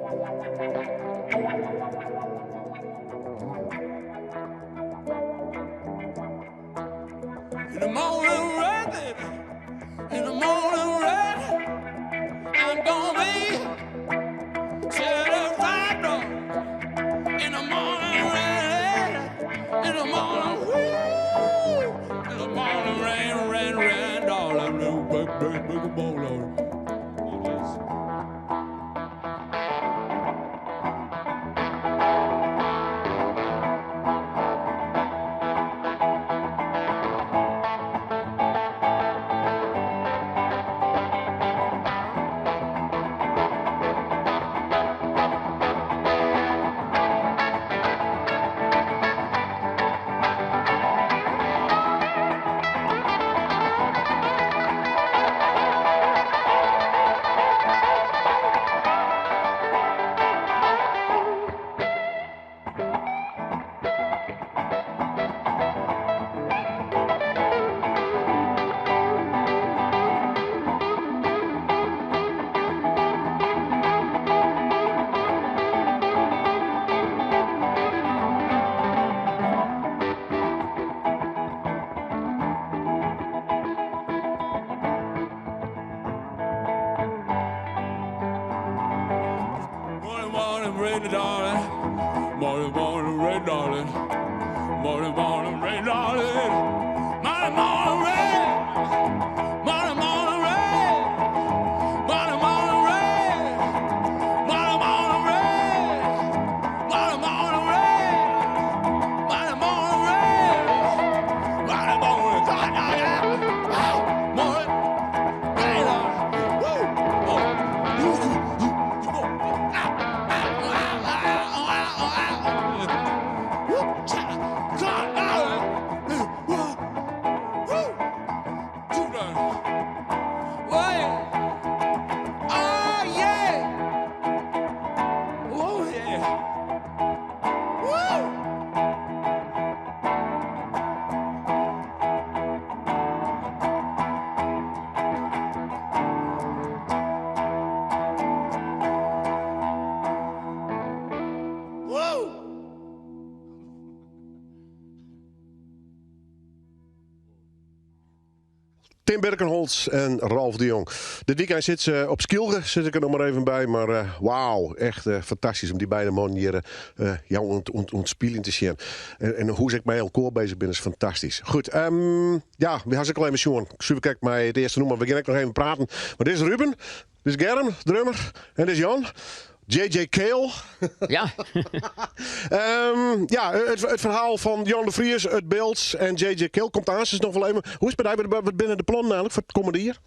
In the morning rain, baby. In the morning rain, I'm gonna be certified. In the morning rain, in the morning rain, in the morning rain, rain, rain, darling, big ball, Lord. Rain, darling. Morning, morning, rain, darling. Morning, morning, rain, darling. Morning, morning, rain. Morning, morning, rain. Morning, morning, rain. Morning, morning, rain. Morning, morning, rain. Morning, morning, rain. Morning, morning, rain. Morning, rain. Tim Berkenholtz en Ralf de Jong. Dit weekend zit ze op Skilge, zit ik er nog maar even bij. Maar wauw, echt fantastisch om die beide mannen hier jou ontspielen te zien. En hoe ik bij elkaar bezig ben is fantastisch. Goed, ja, we gaan ze alleen maar zien. Super, kijk, maar het eerste noemen, we gaan nog even praten. Maar dit is Ruben, dit is Germ, drummer, en dit is Jan. J.J. Kale. Ja. Ja, het verhaal van Jan de Vries, het Beelds en J.J. Kale komt aan. Is nog wel even. Hoe is het bij jou? Wat binnen de plannen eigenlijk voor het komende jaar?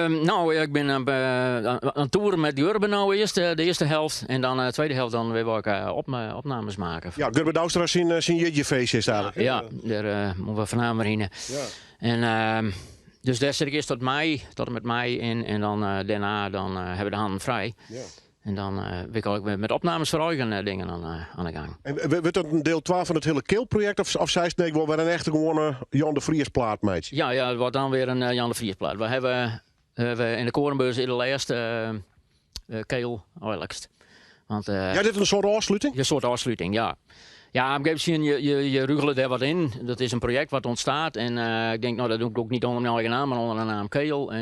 Nou, ik ben aan het toeren met die Urban nou eerst, de eerste helft. En dan de tweede helft dan weer wat opnames maken. Ja, Gurbe Douwstra zien J.J. feestje is eigenlijk. Ja, daar moeten we vanavond heen. Ja. En dus daar zit ik eerst tot en met mei in. En dan daarna dan, hebben we de handen vrij. Ja. En dan wikkel ik met opnames voor eigen dingen aan de gang. En wordt dat een deel 12 van het hele Kale-project? Of zei het wel weer een echte gewone Jan de Vries plaat, meidje? Ja, het wordt dan weer een Jan de Vries plaat. We hebben in de Korenbeurs in de laatste Kale eigenlijk. Want ja, dit is een soort afsluiting? Een soort afsluiting, ja. Ja, op een gegeven moment je rugelt er wat in. Dat is een project wat ontstaat. En ik denk, nou, dat doe ik ook niet onder mijn eigen naam, maar onder de naam Kale.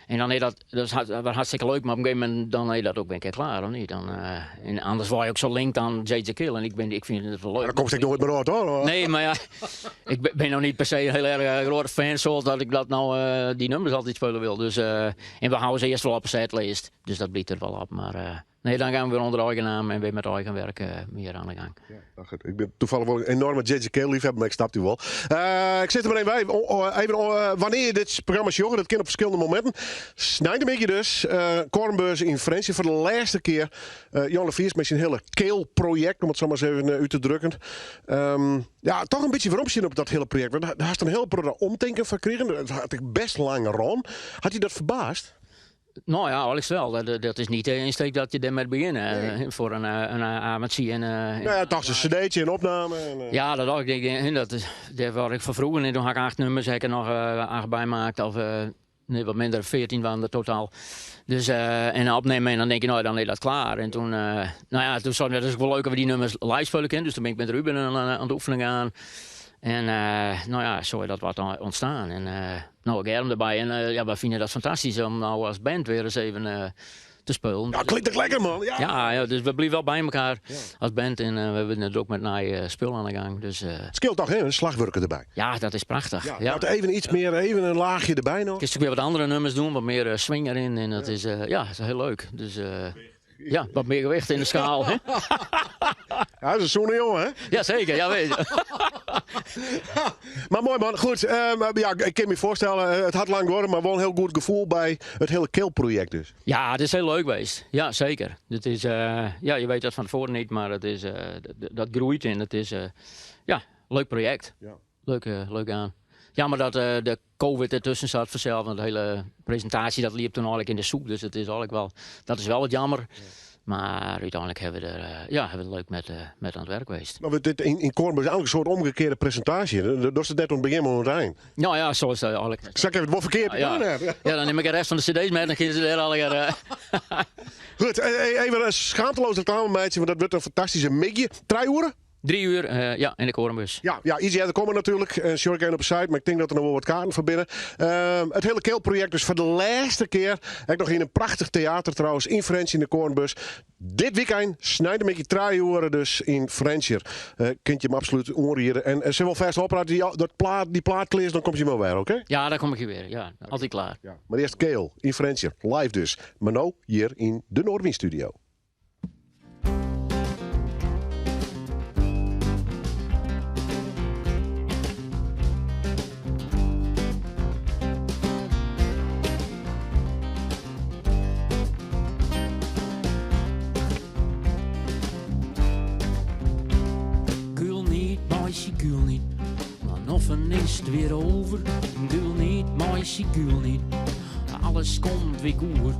En dan is dat is hartstikke leuk, maar op een gegeven moment dan is dat ook een keer klaar, of niet? Dan, en anders was je ook zo linked aan J.J. Kale en ik vind het wel leuk. Ja, dan komt ik nooit meer uit, hoor. Nee, maar ja, ik ben nog niet per se een heel erg grote fan zoals dat ik dat nou die nummers altijd spelen wil. Dus, en we houden ze eerst wel op een setlist, dus dat blijft er wel op. Maar nee, dan gaan we weer onder eigen naam en weer met eigen werk meer aan de gang. Ja, goed. Ik ben toevallig wel een enorme J.J. Kale liefhebber, maar ik snap u wel. Ik zit er maar even bij. Even, wanneer je dit programma joggen, dat kan op verschillende momenten. Snijden een beetje dus. Korenbeurs in Friesland voor de laatste keer. Jan de Vries met zijn hele Kale-project, om het zo maar eens even uit te drukken. Ja, toch een beetje waarom zien op dat hele project. Want daar had een hele omdenken van gekregen. Dat had ik best lang rond. Had hij dat verbaasd? Nou ja, alles wel. Dat is niet de insteek dat je ermee beginnen voor een avondje. Ja, toch een cd'tje en opname. Ja, dat ook. Dat waar ik van vroeger, en toen had ik 8 nummers, heb ik er nog 8 bij gemaakt. Of Nee, wat minder, 14 waren er totaal. Dus, en opnemen en dan denk je, nou, dan is dat klaar. En toen, toen zat het dus wel leuk dat we die nummers live spelen kunnen. Dus toen ben ik met Ruben aan de oefening aan. En zo is dat wat ontstaan. En Germ erbij. En we vinden dat fantastisch om nou als band weer eens even te spelen. Ja, klinkt toch lekker, man. Ja, dus we blijven wel bij elkaar als band. En we hebben het ook met spul aan de gang. Dus, Het scheelt toch, hè? Een slagwerker erbij. Ja, dat is prachtig. Ja, Ja. even iets meer, even een laagje erbij nog. Ik kan weer wat andere nummers doen, wat meer swing erin. En dat is, is heel leuk. Dus ja, wat meer gewicht in de schaal. Hè? Ja, dat is zo'n jongen, hè? Jazeker, ja, weet je. Maar mooi, man. Goed, ik kan me voorstellen, het had lang worden, maar wel een heel goed gevoel bij het hele Kill-project dus. Ja, het is heel leuk geweest. Ja, zeker. Het is, je weet dat van tevoren niet, maar het is, dat groeit en het is leuk project. Ja. Leuk aan. Jammer dat de COVID ertussen zat vanzelf. Want de hele presentatie dat liep toen eigenlijk in de soep. Dus het is eigenlijk dat is wel wat jammer. Ja. Maar uiteindelijk hebben we er leuk met aan het werk geweest. Maar in Kornbus is eigenlijk een soort omgekeerde presentatie. Dat is het net aan het begin maar aan het eind. Nou ja, zo is het eigenlijk. Zeg ik het wel verkeerd gedaan heb. Ja, dan neem ik de rest van de cd's mee en dan gaan ze er al. Goed, even een schaamteloos reclamemeidje, want dat wordt een fantastische migje. 3 uur? 3 uur, in de Korenbus. Ja, iets eerder komen natuurlijk. Sjork op de site, maar ik denk dat er nog wel wat kaarten voor binnen. Het hele Kill-project dus voor de laatste keer. Ik nog in een prachtig theater trouwens, in French in de Korenbus. Dit weekend snijden met je 3 uur dus in Frencher. Kunt je hem absoluut onrieren. En ze wil vast operaten die plaat kleert, dan komt je maar weer, oké? Ja, dan kom ik hier weer. Ja, altijd klaar. Ja. Maar eerst Kill in Frencher, live dus. Maar nou hier in de Noordwind Studio. Gul niet, maar offen is het weer over. Gul niet, meisje, gul niet, alles komt weer goed.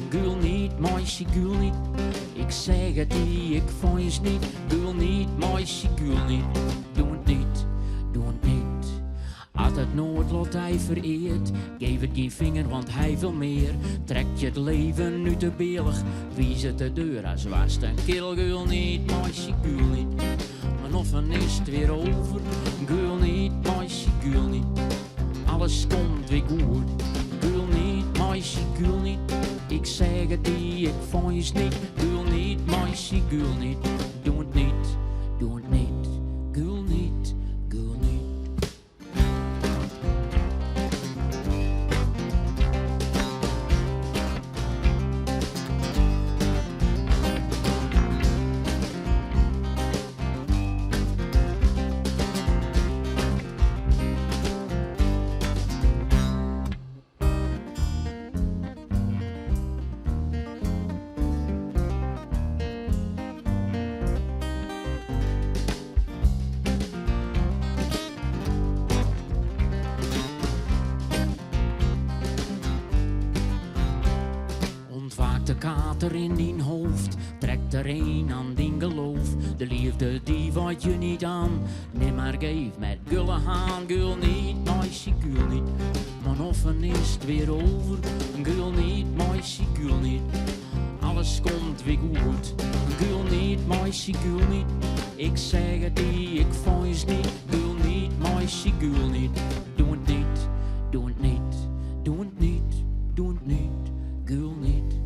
Gul niet, meisje, gul niet, ik zeg het die, ik vond je niet. Gul niet, meisje, gul niet, doe het niet, doe het niet. Als het nooit lot hij vereert, geef het geen vinger, want hij wil meer. Trekt je het leven nu te beelig, wie het de deur als was een kill. Gul niet, meisje, gul niet. Offen is het weer over, gul niet, meisje, gul niet, alles komt weer goed. Gul niet, meisje, gul niet, ik zeg het die, ik vond je niet. Gul niet, meisje, gul niet, doe het niet, doe het niet. Gul niet, gul niet. De kater in die hoofd trekt er een aan die geloof. De liefde die wat je niet aan, neem maar geef met gulle haan. Gul niet, meisje, gul niet, maar offen is het weer over. Gul niet, meisje, gul niet, alles komt weer goed. Gul niet, meisje, gul niet, ik zeg het die, ik vond je niet. Gul niet, meisje, gul niet, doe het niet, doe het niet, doe het niet, doe het niet, gul niet.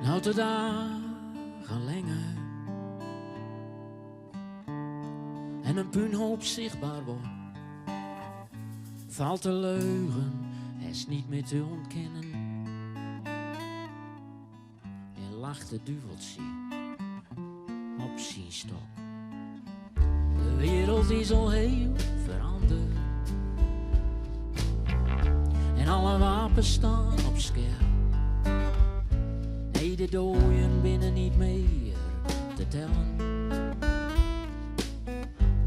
Nou de dagen langer en een puinhoop zichtbaar wordt, valt de leugen, is niet meer te ontkennen. En lacht de duveltje op zijn stok. De wereld is al heel veranderd en alle wapens staan op scherp. Nee, de dooien binnen niet meer te tellen.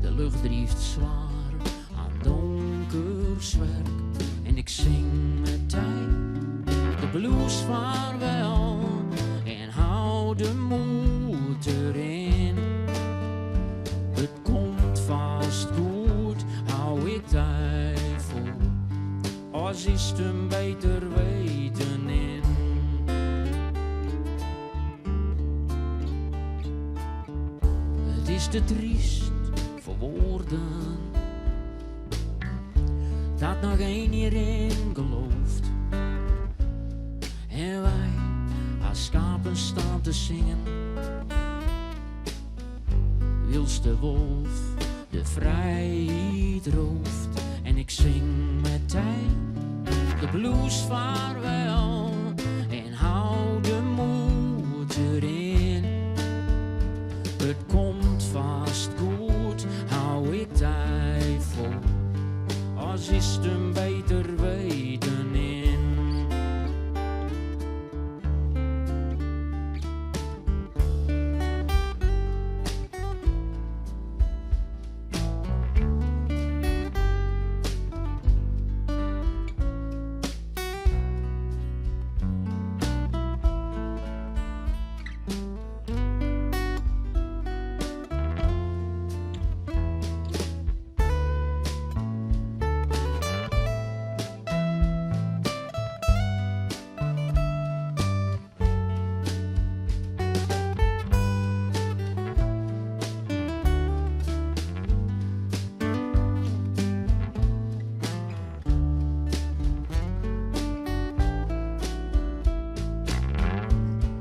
De lucht drijft zwaar aan donker zwerk en ik zing met tijd de blues vaarwel en hou de moed erin. Het komt vast goed, hou ik tijd vol, als is het een beter weten in. Het is te triest voor woorden, dat nog één hierin gelooft. En wij als schapen staan te zingen, wils de wolf de vrijheid rooft. En ik zing met tijd de blues vaarwel en hou de moed erin. Het komt vast goed, hou ik tijd vol, als is het een beter weten in.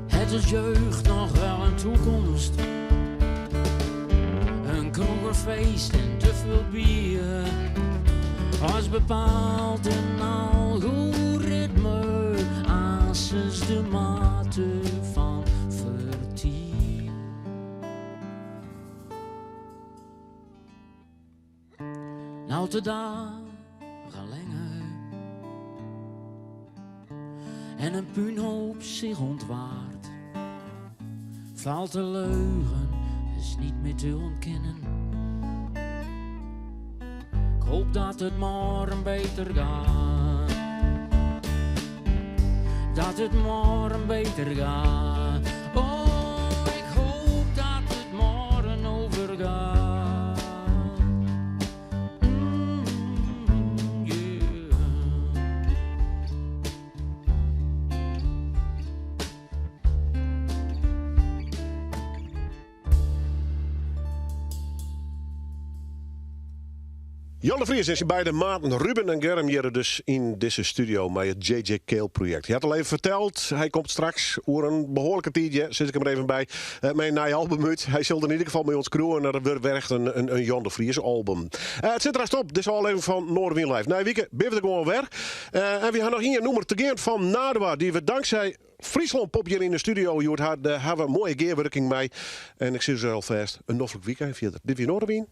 Het is jeugd nog wel een toekomst, een kroegerfeest en te veel bier, als bepaalt een algoritme, aansens de mate van vertier. Nou te dagen langer en een puinhoop zich ontwaart, valt de leugen, is niet meer te ontkennen. Ik hoop dat het morgen beter gaat, dat het morgen beter gaat. Oh, ik hoop dat het morgen overgaat. Jan de Vries en zijn beide maten Ruben en Germ hier dus in deze studio met het J.J. Kale project. Hij had al even verteld, hij komt straks over een behoorlijke tijdje, zit ik hem er even bij, met een nieuw album uit. Hij zal in ieder geval met ons crewen en dat wordt een Jan de Vries album. Het zit er rest op, dit is al even van Noorderwien Live. Na een week ben we er gewoon weer. En we gaan nog hier een nummer te gaan van Nadwa, die we dankzij Friesland Pop hier in de studio daar hebben we een mooie gearwerking mee. En ik zie ze alvast een noffelijk weekend verder. Dit weer Noorderwien.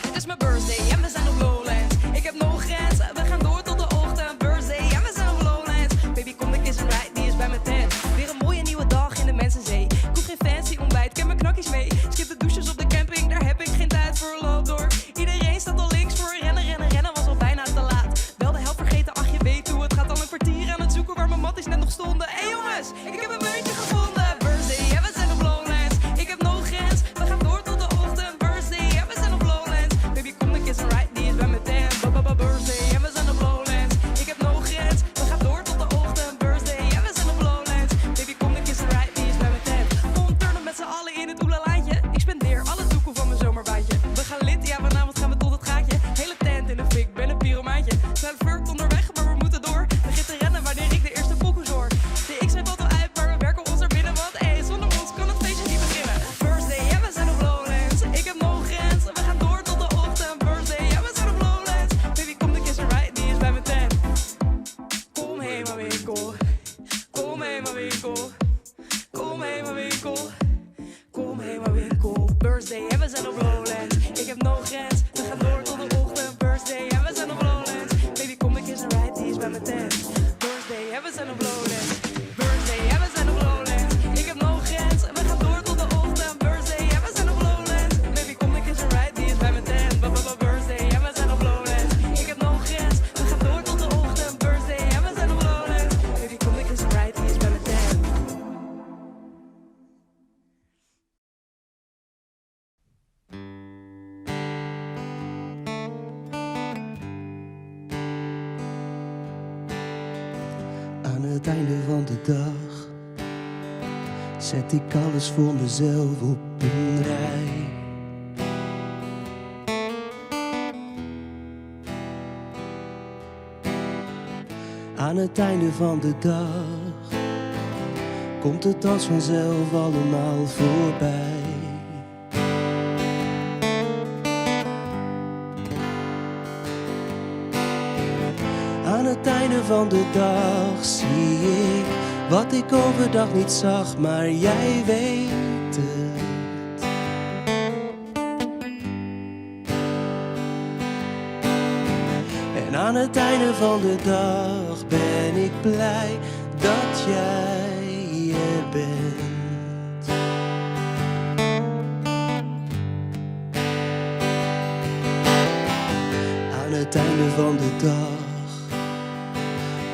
Het is mijn birthday en we zijn op Lowlands. Ik heb nog grenzen, we gaan door tot de ochtend. Birthday en we zijn op Lowlands. Baby, kom de kiss and ride, die is bij mijn tent. Weer een mooie nieuwe dag in de Mensenzee. Ik hoef geen fancy ontbijt, ik heb mijn knakjes mee. Skip de douches op de camping, daar heb ik geen tijd voor. Loop door, iedereen staat al links voor. Rennen was al bijna te laat. Bel de helft vergeten, ach je weet hoe het gaat. Al een kwartier aan het zoeken waar mijn matties net nog stonden. Hé jongens, ik heb een muntje gevonden. Birthday en we zijn op Lowlands. Ik heb nog grens, we gaan door tot de ochtend. Birthday en we zijn op Lowlands. Baby, kom de kiss and ride, die is bij mijn tent. Birthday en we zijn op Lowlands. Ik heb nog grens, we gaan door tot de ochtend. Birthday en we zijn op Lowlands. Baby, kom de kiss and ride, die is bij mijn tent. Kom turnen met z'n allen in het oelalaantje. Ik spendeer alle doeken van mijn zomerbaantje. We gaan lid, ja vanavond gaan we tot het gaatje. Hele tent in de fik, ben een pyromaantje. Zijn flirt onderweg, maar we moeten door. Begin te rennen wanneer ik de eerste pokoes hoor. De X heeft wat al uit, maar we werken ons er binnen. Want zonder ons kan het feestje niet beginnen. Birthday en we zijn op Lowlands. Ik heb nog grens, we gaan door tot de ochtend. Birthday en we zijn op Lowlands. Baby, kom de kiss and ride, die is bij mijn tent. Kom heen, mijn winkel. Kom heen, mijn winkel. Kom heen, mijn winkel. Kom heen, mijn winkel. Birthday en we zijn op Lowlands. Ik heb nog grens, we gaan door tot de ochtend. Birthday en we zijn op Lowlands. Baby, kom de kiss and ride, die is Aan het einde van de dag zet ik alles voor mezelf op een rij. Aan het einde van de dag komt het als vanzelf allemaal voorbij. Aan het einde van de dag zie ik wat ik overdag niet zag, maar jij weet het. En aan het einde van de dag ben ik blij dat jij er bent. Aan het einde van de dag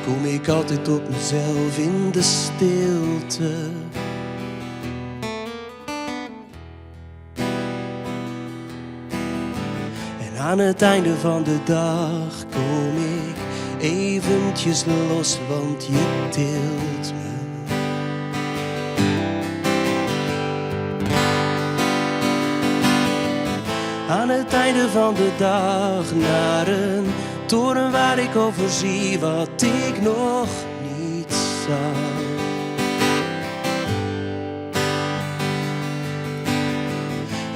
kom ik altijd tot mezelf in de stilte. En aan het einde van de dag kom ik eventjes los, want je tilt me. Aan het einde van de dag naar een toren waar ik overzie wat ik nog niet zag.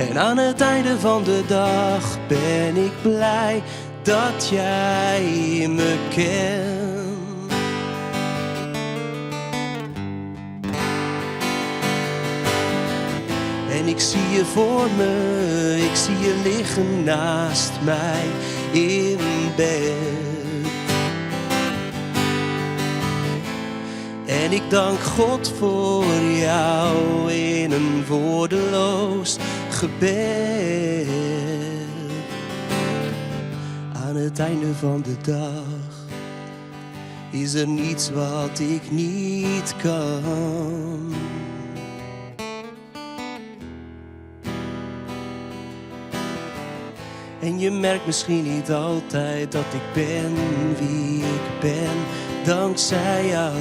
En aan het einde van de dag ben ik blij dat jij me kent. En ik zie je voor me, ik zie je liggen naast mij in bed. En ik dank God voor jou in een woordeloos gebed. Aan het einde van de dag is er niets wat ik niet kan. En je merkt misschien niet altijd dat ik ben wie ik ben, dankzij jou.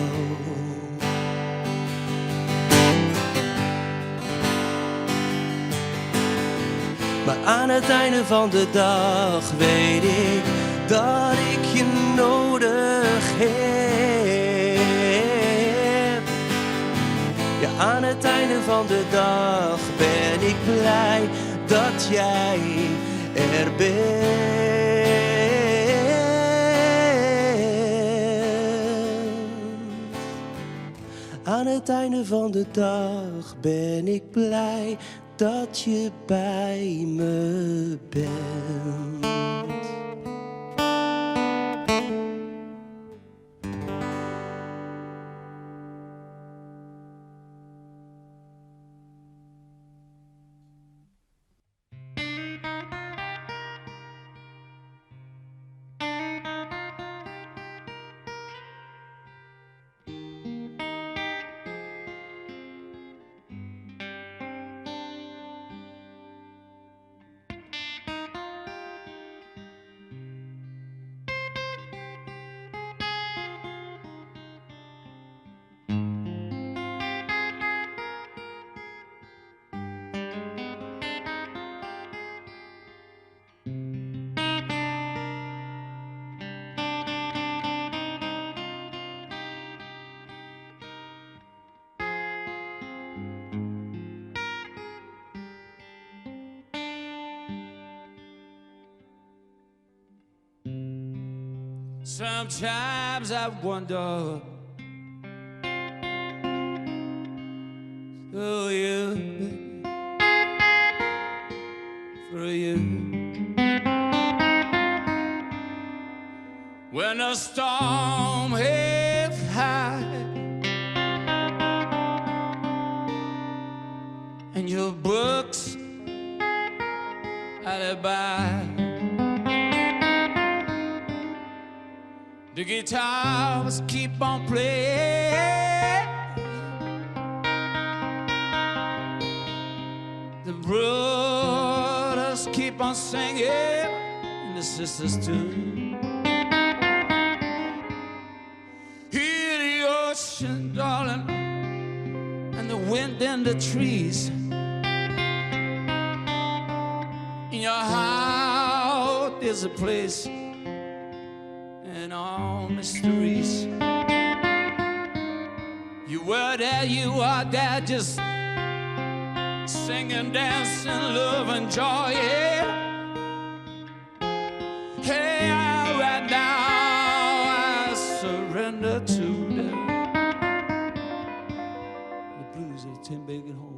Maar aan het einde van de dag weet ik dat ik je nodig heb. Ja, aan het einde van de dag ben ik blij dat jij er bent. Aan het einde van de dag ben ik blij dat je bij me bent. Sometimes I wonder who you be for you. When the storm hits high and your books alibi. The guitars keep on playing, the brothers keep on singing, and the sisters too. Hear the the wind and the trees. In your heart there's a place and all mysteries. You were there, you are there, just singing, dancing, love and joy, yeah. Hey, right now I surrender to the blues of Tim Bacon Holes.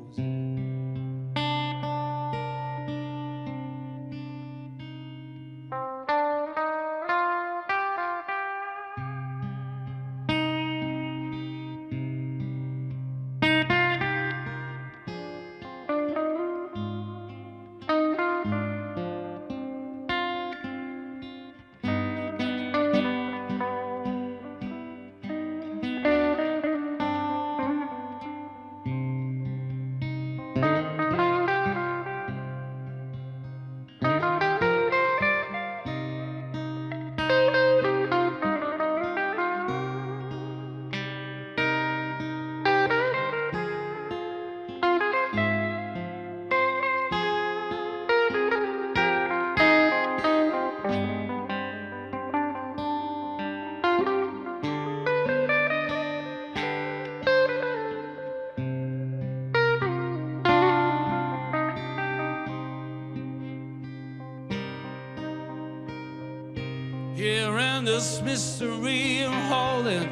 Here in this mystery I'm holding,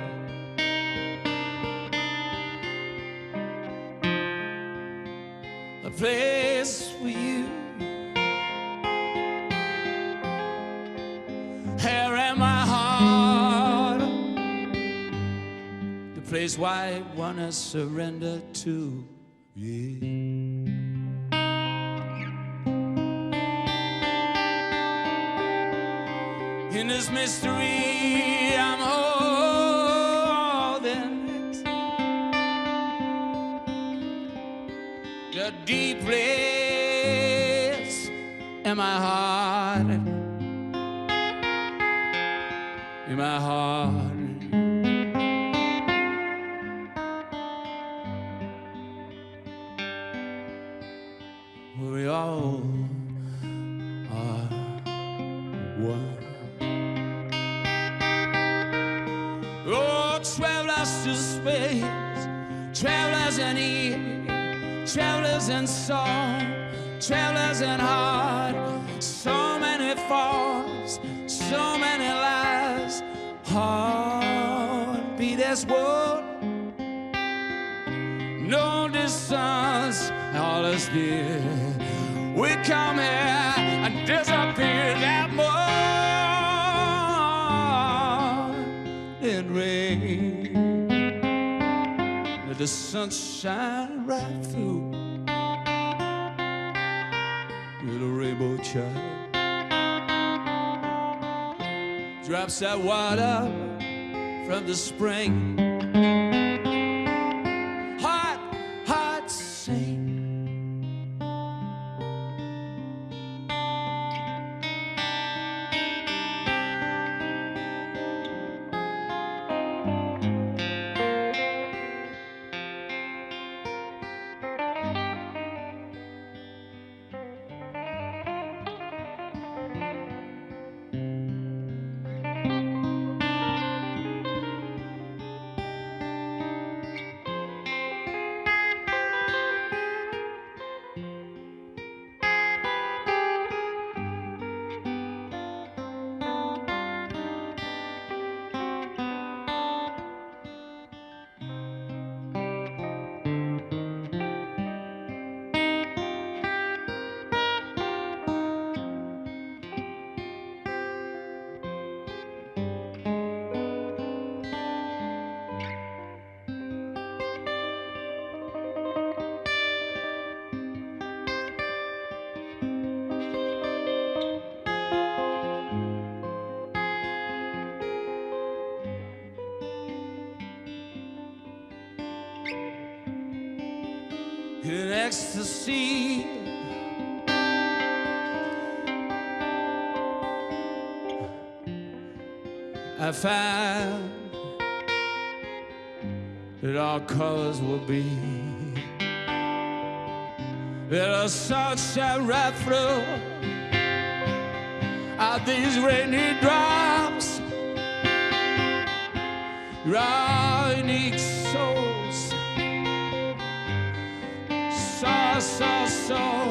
a place for you. Here in my heart, the place where I wanna surrender to. Yeah. In this mystery I'm holding it, the deep place in my heart, in my heart. Where we all are one. Oh, travelers to space, travelers in ear, travelers in song, travelers in heart. So many falls, so many lies. Heartbeat as one. No distance, all is dear. We come here and disappear that morning rain. Let the sun shine right through. Little rainbow child drops that water from the spring. Heart, heart sing. In ecstasy, I found that all colors will be There's sunshine right through out these rainy drops. You're our unique souls, so